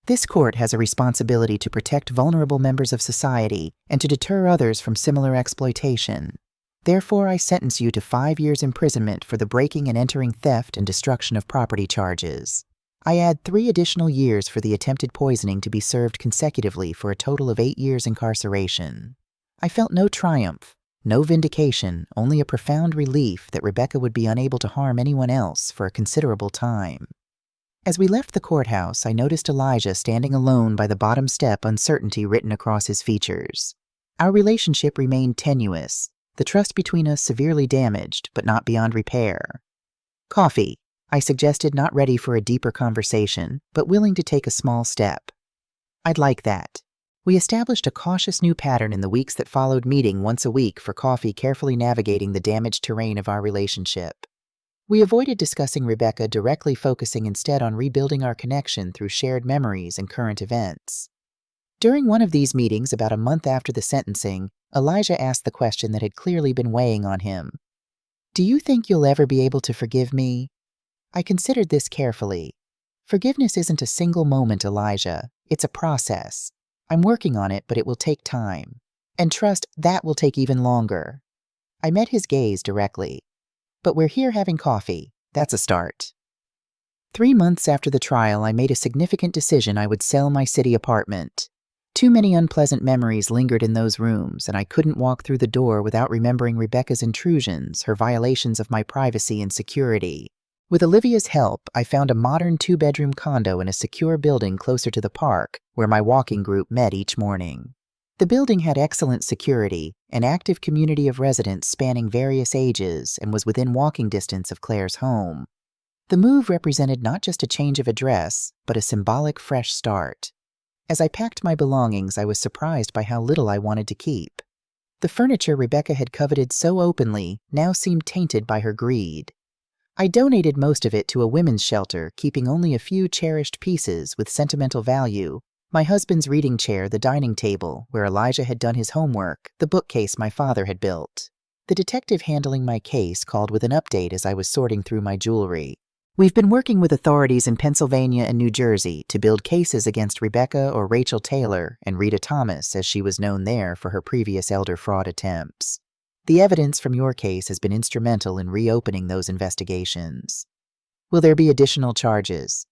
"This court has a responsibility to protect vulnerable members of society and to deter others from similar exploitation. Therefore, I sentence you to 5 years imprisonment for the breaking and entering, theft, and destruction of property charges. I add 3 additional years for the attempted poisoning to be served consecutively for a total of 8 years incarceration." I felt no triumph, no vindication, only a profound relief that Rebecca would be unable to harm anyone else for a considerable time. As we left the courthouse, I noticed Elijah standing alone by the bottom step, uncertainty written across his features. Our relationship remained tenuous, the trust between us severely damaged, but not beyond repair. "Coffee," I suggested, not ready for a deeper conversation, but willing to take a small step. "I'd like that." We established a cautious new pattern in the weeks that followed, meeting once a week for coffee, carefully navigating the damaged terrain of our relationship. We avoided discussing Rebecca directly, focusing instead on rebuilding our connection through shared memories and current events. During one of these meetings, about a month after the sentencing, Elijah asked the question that had clearly been weighing on him. "Do you think you'll ever be able to forgive me?" I considered this carefully. Forgiveness isn't a single moment, Elijah. It's a process. I'm working on it, but it will take time. And trust, that will take even longer. I met his gaze directly. "But we're here having coffee. That's a start." 3 months after the trial, I made a significant decision. I would sell my city apartment. Too many unpleasant memories lingered in those rooms, and I couldn't walk through the door without remembering Rebecca's intrusions, her violations of my privacy and security. With Olivia's help, I found a modern 2-bedroom condo in a secure building closer to the park, where my walking group met each morning. The building had excellent security, an active community of residents spanning various ages, and was within walking distance of Claire's home. The move represented not just a change of address, but a symbolic fresh start. As I packed my belongings, I was surprised by how little I wanted to keep. The furniture Rebecca had coveted so openly now seemed tainted by her greed. I donated most of it to a women's shelter, keeping only a few cherished pieces with sentimental value: my husband's reading chair, the dining table where Elijah had done his homework, the bookcase my father had built. The detective handling my case called with an update as I was sorting through my jewelry. "We've been working with authorities in Pennsylvania and New Jersey to build cases against Rebecca or Rachel Taylor and Rita Thomas, as she was known there, for her previous elder fraud attempts. The evidence from your case has been instrumental in reopening those investigations." "Will there be additional charges?"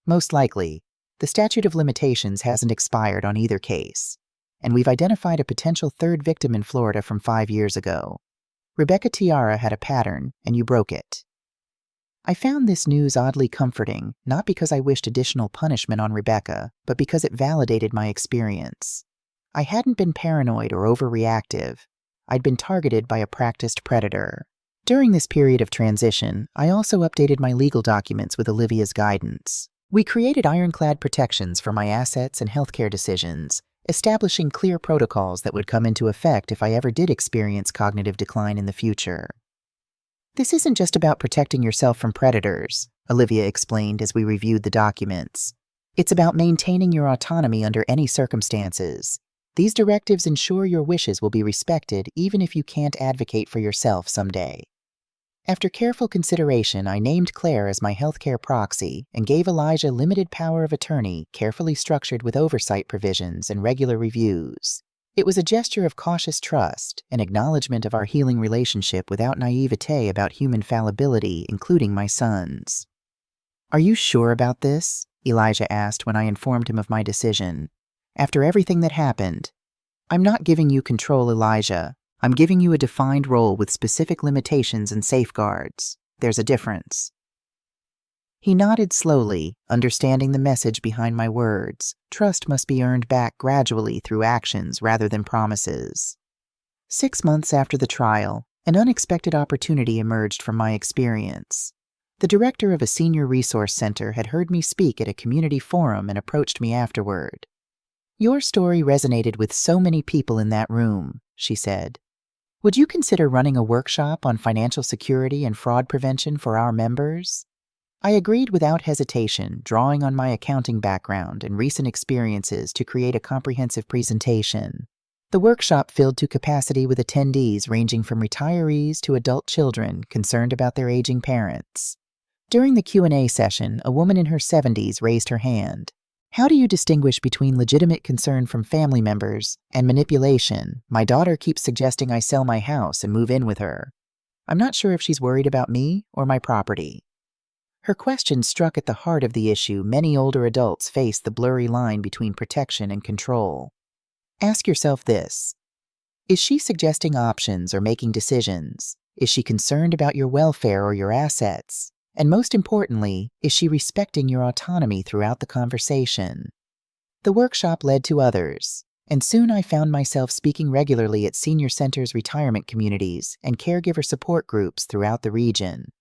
"Most likely. The statute of limitations hasn't expired on either case, and we've identified a potential 3rd victim in Florida from 5 years ago. Rebecca Tiara had a pattern, and you broke it." I found this news oddly comforting, not because I wished additional punishment on Rebecca, but because it validated my experience. I hadn't been paranoid or overreactive. I'd been targeted by a practiced predator. During this period of transition, I also updated my legal documents with Olivia's guidance. We created ironclad protections for my assets and healthcare decisions, establishing clear protocols that would come into effect if I ever did experience cognitive decline in the future. This isn't just about protecting yourself from predators, Olivia explained as we reviewed the documents. It's about maintaining your autonomy under any circumstances. These directives ensure your wishes will be respected even if you can't advocate for yourself someday. After careful consideration, I named Claire as my healthcare proxy and gave Elijah limited power of attorney, carefully structured with oversight provisions and regular reviews. It was a gesture of cautious trust, an acknowledgement of our healing relationship without naivete about human fallibility, including my son's. "Are you sure about this?" Elijah asked when I informed him of my decision. "After everything that happened." "I'm not giving you control, Elijah. I'm giving you a defined role with specific limitations and safeguards. There's a difference." He nodded slowly, understanding the message behind my words. Trust must be earned back gradually through actions rather than promises. 6 months after the trial, an unexpected opportunity emerged from my experience. The director of a senior resource center had heard me speak at a community forum and approached me afterward. "Your story resonated with so many people in that room," she said. "Would you consider running a workshop on financial security and fraud prevention for our members?" I agreed without hesitation, drawing on my accounting background and recent experiences to create a comprehensive presentation. The workshop filled to capacity with attendees ranging from retirees to adult children concerned about their aging parents. During the Q&A session, a woman in her 70s raised her hand. "How do you distinguish between legitimate concern from family members and manipulation? My daughter keeps suggesting I sell my house and move in with her. I'm not sure if she's worried about me or my property." Her question struck at the heart of the issue. Many older adults face the blurry line between protection and control. Ask yourself this: is she suggesting options or making decisions? Is she concerned about your welfare or your assets? And most importantly, is she respecting your autonomy throughout the conversation? The workshop led to others, and soon I found myself speaking regularly at senior centers, retirement communities, and caregiver support groups throughout the region.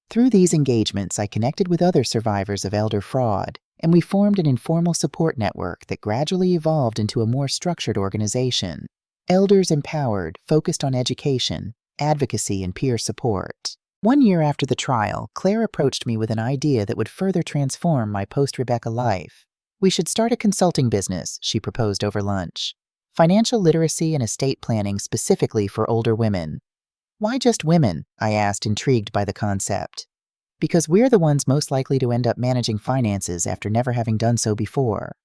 Through these engagements, I connected with other survivors of elder fraud, and we formed an informal support network that gradually evolved into a more structured organization. Elders Empowered focused on education, advocacy, and peer support. 1 year after the trial, Claire approached me with an idea that would further transform my post-Rebecca life. "We should start a consulting business," she proposed over lunch. "Financial literacy and estate planning specifically for older women." "Why just women?" I asked, intrigued by the concept. "Because we're the ones most likely to end up managing finances after never having done so before.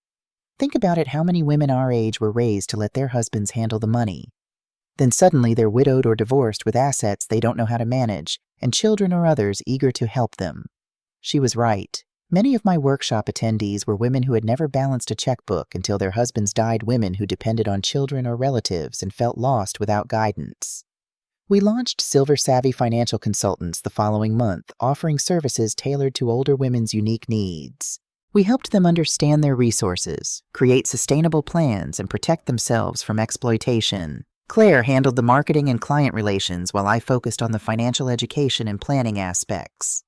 Think about it, how many women our age were raised to let their husbands handle the money. Then suddenly they're widowed or divorced with assets they don't know how to manage, and children or others eager to help them." She was right. Many of my workshop attendees were women who had never balanced a checkbook until their husbands died, women who depended on children or relatives and felt lost without guidance. We launched Silver Savvy Financial Consultants the following month, offering services tailored to older women's unique needs. We helped them understand their resources, create sustainable plans, and protect themselves from exploitation. Claire handled the marketing and client relations while I focused on the financial education and planning aspects.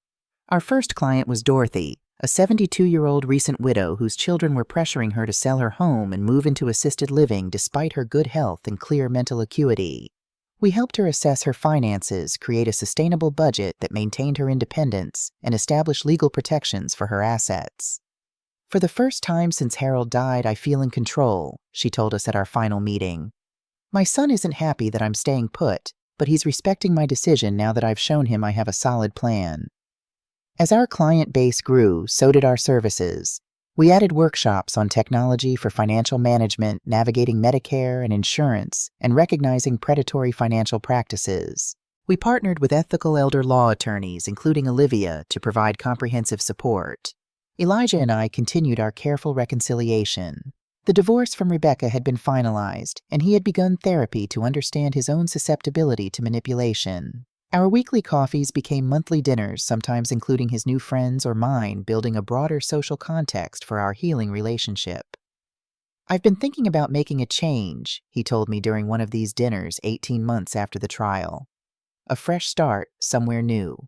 Our first client was Dorothy, a 72-year-old recent widow whose children were pressuring her to sell her home and move into assisted living despite her good health and clear mental acuity. We helped her assess her finances, create a sustainable budget that maintained her independence, and establish legal protections for her assets. "For the first time since Harold died, I feel in control," she told us at our final meeting. "My son isn't happy that I'm staying put, but he's respecting my decision now that I've shown him I have a solid plan." As our client base grew, so did our services. We added workshops on technology for financial management, navigating Medicare and insurance, and recognizing predatory financial practices. We partnered with ethical elder law attorneys, including Olivia, to provide comprehensive support. Elijah and I continued our careful reconciliation. The divorce from Rebecca had been finalized, and he had begun therapy to understand his own susceptibility to manipulation. Our weekly coffees became monthly dinners, sometimes including his new friends or mine, building a broader social context for our healing relationship. "I've been thinking about making a change," he told me during one of these dinners 18 months after the trial. A fresh start, somewhere new.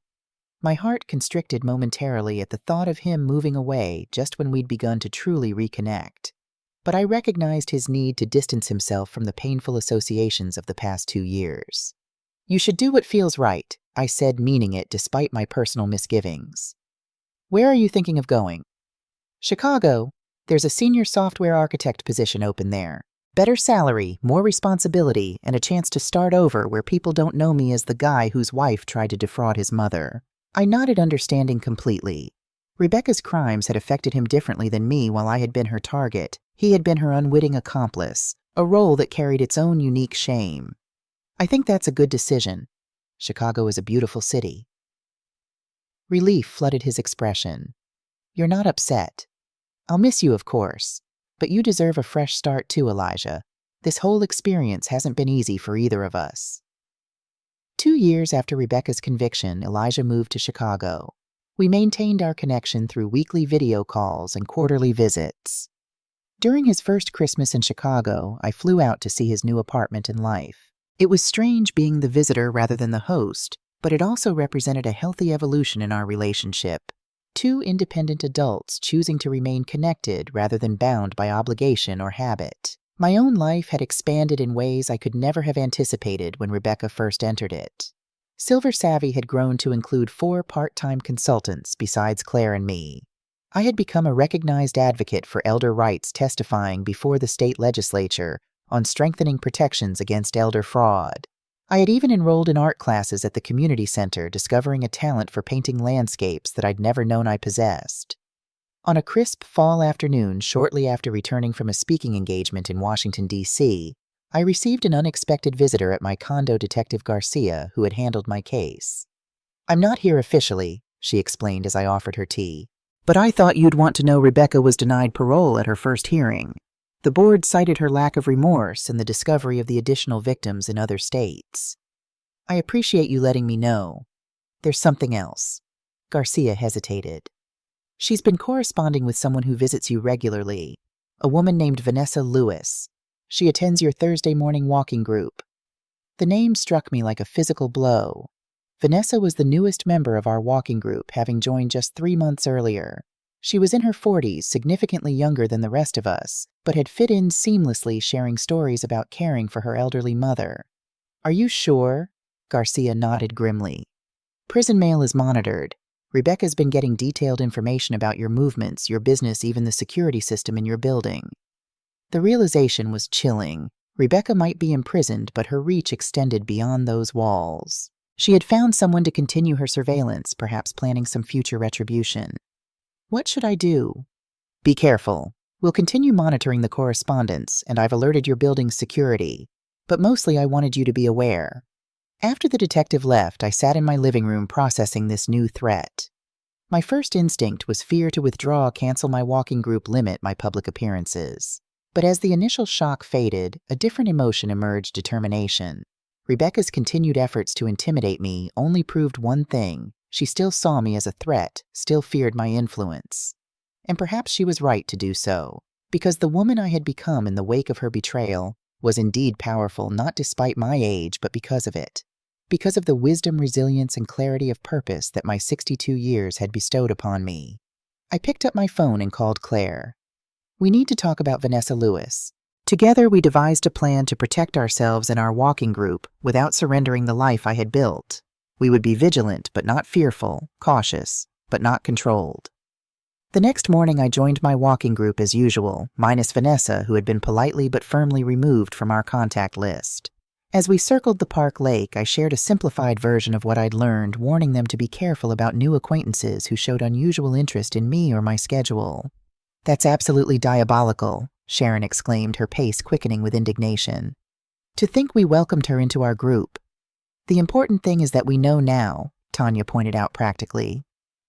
My heart constricted momentarily at the thought of him moving away just when we'd begun to truly reconnect. but I recognized his need to distance himself from the painful associations of the past 2 years. "You should do what feels right," I said, meaning it despite my personal misgivings. "Where are you thinking of going?" "Chicago. There's a senior software architect position open there. Better salary, more responsibility, and a chance to start over where people don't know me as the guy whose wife tried to defraud his mother." I nodded, understanding completely. Rebecca's crimes had affected him differently than me. While I had been her target, he had been her unwitting accomplice, a role that carried its own unique shame. "I think that's a good decision. Chicago is a beautiful city." Relief flooded his expression. "You're not upset. I'll miss you, of course, but you deserve a fresh start too, Elijah. This whole experience hasn't been easy for either of us." 2 years after Rebecca's conviction, Elijah moved to Chicago. We maintained our connection through weekly video calls and quarterly visits. During his first Christmas in Chicago, I flew out to see his new apartment and life. It was strange being the visitor rather than the host, but it also represented a healthy evolution in our relationship. 2 independent adults choosing to remain connected rather than bound by obligation or habit. My own life had expanded in ways I could never have anticipated when Rebecca first entered it. Silver Savvy had grown to include 4 part-time consultants besides Claire and me. I had become a recognized advocate for elder rights, testifying before the state legislature on strengthening protections against elder fraud. I had even enrolled in art classes at the community center, discovering a talent for painting landscapes that I'd never known I possessed. On a crisp fall afternoon, shortly after returning from a speaking engagement in Washington, D.C., I received an unexpected visitor at my condo, Detective Garcia, who had handled my case. "I'm not here officially," she explained as I offered her tea, "but I thought you'd want to know Rebecca was denied parole at her first hearing. The board cited her lack of remorse and the discovery of the additional victims in other states. I appreciate you letting me know. There's something else." Garcia hesitated. "She's been corresponding with someone who visits you regularly, a woman named Vanessa Lewis. She attends your Thursday morning walking group." The name struck me like a physical blow. Vanessa was the newest member of our walking group, having joined just 3 months earlier. She was in her 40s, significantly younger than the rest of us, but had fit in seamlessly, sharing stories about caring for her elderly mother. "Are you sure?" Garcia nodded grimly. "Prison mail is monitored. Rebecca's been getting detailed information about your movements, your business, even the security system in your building." The realization was chilling. Rebecca might be imprisoned, but her reach extended beyond those walls. She had found someone to continue her surveillance, perhaps planning some future retribution. "What should I do?" "Be careful. We'll continue monitoring the correspondence, and I've alerted your building's security. But mostly I wanted you to be aware." After the detective left, I sat in my living room processing this new threat. My first instinct was fear to withdraw, cancel my walking group, limit my public appearances. But as the initial shock faded, a different emotion emerged: determination. Rebecca's continued efforts to intimidate me only proved one thing: she still saw me as a threat, still feared my influence. And perhaps she was right to do so, because the woman I had become in the wake of her betrayal was indeed powerful, not despite my age, but because of it. Because of the wisdom, resilience, and clarity of purpose that my 62 years had bestowed upon me. I picked up my phone and called Claire. "We need to talk about Vanessa Lewis." Together, we devised a plan to protect ourselves and our walking group without surrendering the life I had built. We would be vigilant, but not fearful, cautious, but not controlled. The next morning, I joined my walking group as usual, minus Vanessa, who had been politely but firmly removed from our contact list. As we circled the park lake, I shared a simplified version of what I'd learned, warning them to be careful about new acquaintances who showed unusual interest in me or my schedule. "That's absolutely diabolical," Sharon exclaimed, her pace quickening with indignation. "To think we welcomed her into our group." "The important thing is that we know now," Tanya pointed out practically.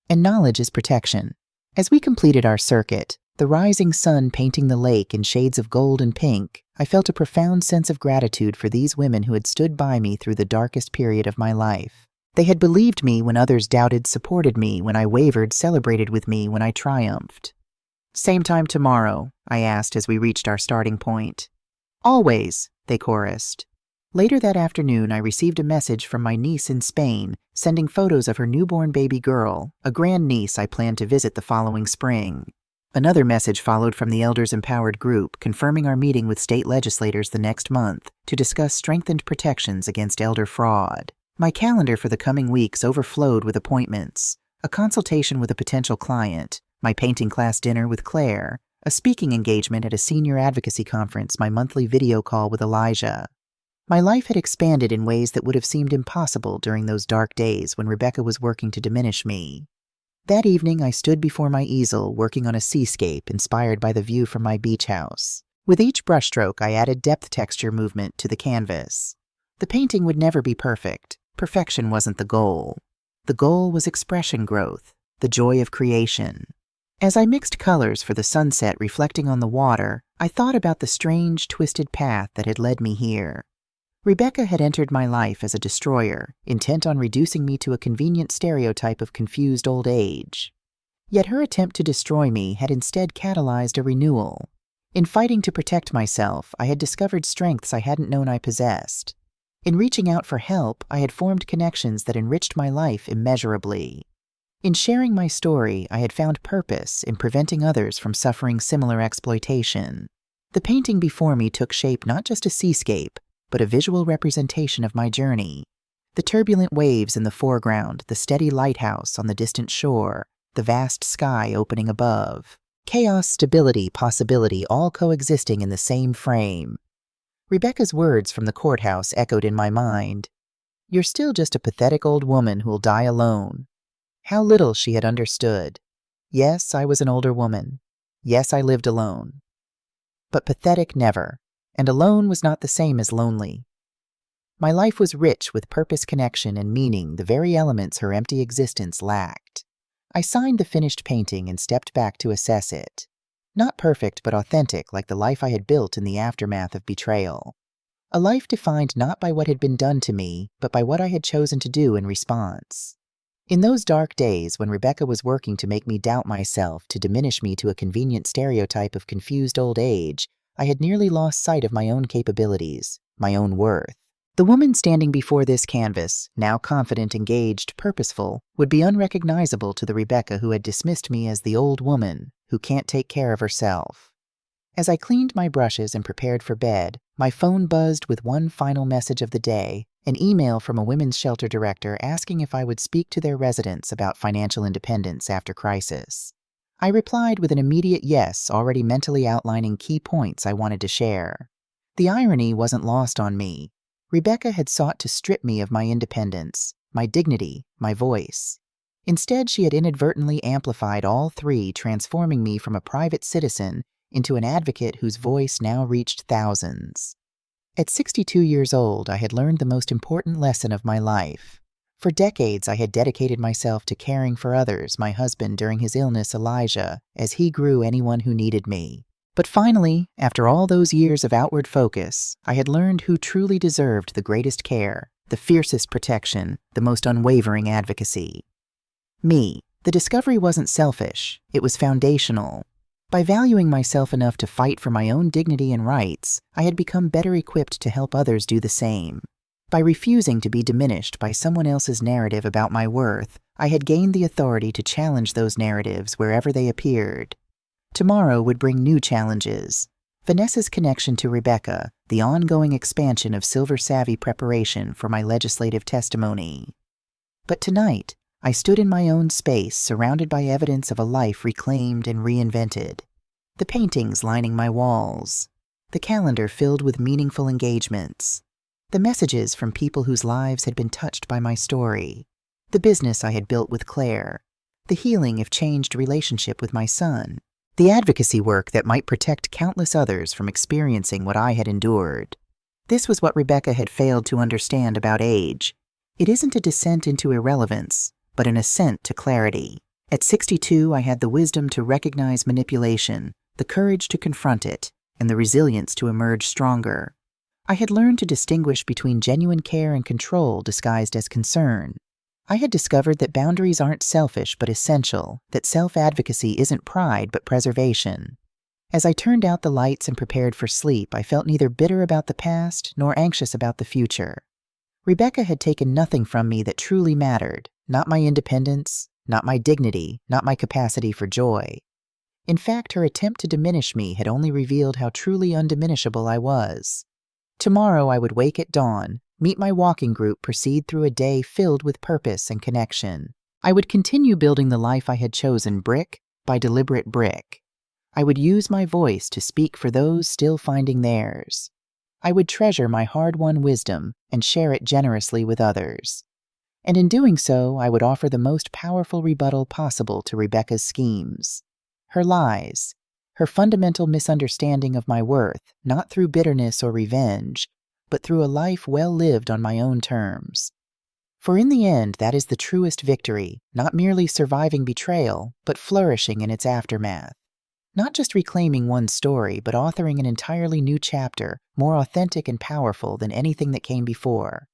"And knowledge is protection." As we completed our circuit, the rising sun painting the lake in shades of gold and pink, I felt a profound sense of gratitude for these women who had stood by me through the darkest period of my life. They had believed me when others doubted, supported me when I wavered, celebrated with me when I triumphed. "Same time tomorrow?" I asked as we reached our starting point. "Always," they chorused. Later that afternoon, I received a message from my niece in Spain, sending photos of her newborn baby girl, a grandniece I planned to visit the following spring. Another message followed from the Elders Empowered group, confirming our meeting with state legislators the next month to discuss strengthened protections against elder fraud. My calendar for the coming weeks overflowed with appointments: a consultation with a potential client, my painting class dinner with Claire, a speaking engagement at a senior advocacy conference, my monthly video call with Elijah. My life had expanded in ways that would have seemed impossible during those dark days when Rebecca was working to diminish me. That evening, I stood before my easel, working on a seascape inspired by the view from my beach house. With each brushstroke, I added depth texture movement to the canvas. The painting would never be perfect. Perfection wasn't the goal. The goal was expression growth, the joy of creation. As I mixed colors for the sunset reflecting on the water, I thought about the strange, twisted path that had led me here. Rebecca had entered my life as a destroyer, intent on reducing me to a convenient stereotype of confused old age. Yet her attempt to destroy me had instead catalyzed a renewal. In fighting to protect myself, I had discovered strengths I hadn't known I possessed. In reaching out for help, I had formed connections that enriched my life immeasurably. In sharing my story, I had found purpose in preventing others from suffering similar exploitation. The painting before me took shape not just a seascape, but a visual representation of my journey. The turbulent waves in the foreground, the steady lighthouse on the distant shore, the vast sky opening above. Chaos, stability, possibility, all coexisting in the same frame. Rebecca's words from the courthouse echoed in my mind. "You're still just a pathetic old woman who'll die alone." How little she had understood. Yes, I was an older woman. Yes, I lived alone. But pathetic never. And alone was not the same as lonely. My life was rich with purpose, connection, and meaning, the very elements her empty existence lacked. I signed the finished painting and stepped back to assess it. Not perfect, but authentic, like the life I had built in the aftermath of betrayal. A life defined not by what had been done to me, but by what I had chosen to do in response. In those dark days when Rebecca was working to make me doubt myself, to diminish me to a convenient stereotype of confused old age, I had nearly lost sight of my own capabilities, my own worth. The woman standing before this canvas, now confident, engaged, purposeful, would be unrecognizable to the Rebecca who had dismissed me as the old woman who can't take care of herself. As I cleaned my brushes and prepared for bed, my phone buzzed with one final message of the day, an email from a women's shelter director asking if I would speak to their residents about financial independence after crisis. I replied with an immediate yes, already mentally outlining key points I wanted to share. The irony wasn't lost on me. Rebecca had sought to strip me of my independence, my dignity, my voice. Instead, she had inadvertently amplified all three, transforming me from a private citizen into an advocate whose voice now reached thousands. At 62 years old, I had learned the most important lesson of my life. For decades, I had dedicated myself to caring for others, my husband during his illness, Elijah, as he grew anyone who needed me. But finally, after all those years of outward focus, I had learned who truly deserved the greatest care, the fiercest protection, the most unwavering advocacy. Me. The discovery wasn't selfish, it was foundational. By valuing myself enough to fight for my own dignity and rights, I had become better equipped to help others do the same. By refusing to be diminished by someone else's narrative about my worth, I had gained the authority to challenge those narratives wherever they appeared. Tomorrow would bring new challenges. Vanessa's connection to Rebecca, the ongoing expansion of Silver Savvy preparation for my legislative testimony. But tonight, I stood in my own space, surrounded by evidence of a life reclaimed and reinvented. The paintings lining my walls. The calendar filled with meaningful engagements. The messages from people whose lives had been touched by my story. The business I had built with Claire. The healing, if changed, relationship with my son. The advocacy work that might protect countless others from experiencing what I had endured. This was what Rebecca had failed to understand about age. It isn't a descent into irrelevance, but an ascent to clarity. At 62, I had the wisdom to recognize manipulation, the courage to confront it, and the resilience to emerge stronger. I had learned to distinguish between genuine care and control disguised as concern. I had discovered that boundaries aren't selfish but essential, that self-advocacy isn't pride but preservation. As I turned out the lights and prepared for sleep, I felt neither bitter about the past nor anxious about the future. Rebecca had taken nothing from me that truly mattered, not my independence, not my dignity, not my capacity for joy. In fact, her attempt to diminish me had only revealed how truly undiminishable I was. Tomorrow I would wake at dawn, meet my walking group, proceed through a day filled with purpose and connection. I would continue building the life I had chosen brick by deliberate brick. I would use my voice to speak for those still finding theirs. I would treasure my hard-won wisdom and share it generously with others. And in doing so, I would offer the most powerful rebuttal possible to Rebecca's schemes. Her lies, her fundamental misunderstanding of my worth, not through bitterness or revenge, but through a life well lived on my own terms. For in the end, that is the truest victory, not merely surviving betrayal, but flourishing in its aftermath. Not just reclaiming one's story, but authoring an entirely new chapter, more authentic and powerful than anything that came before.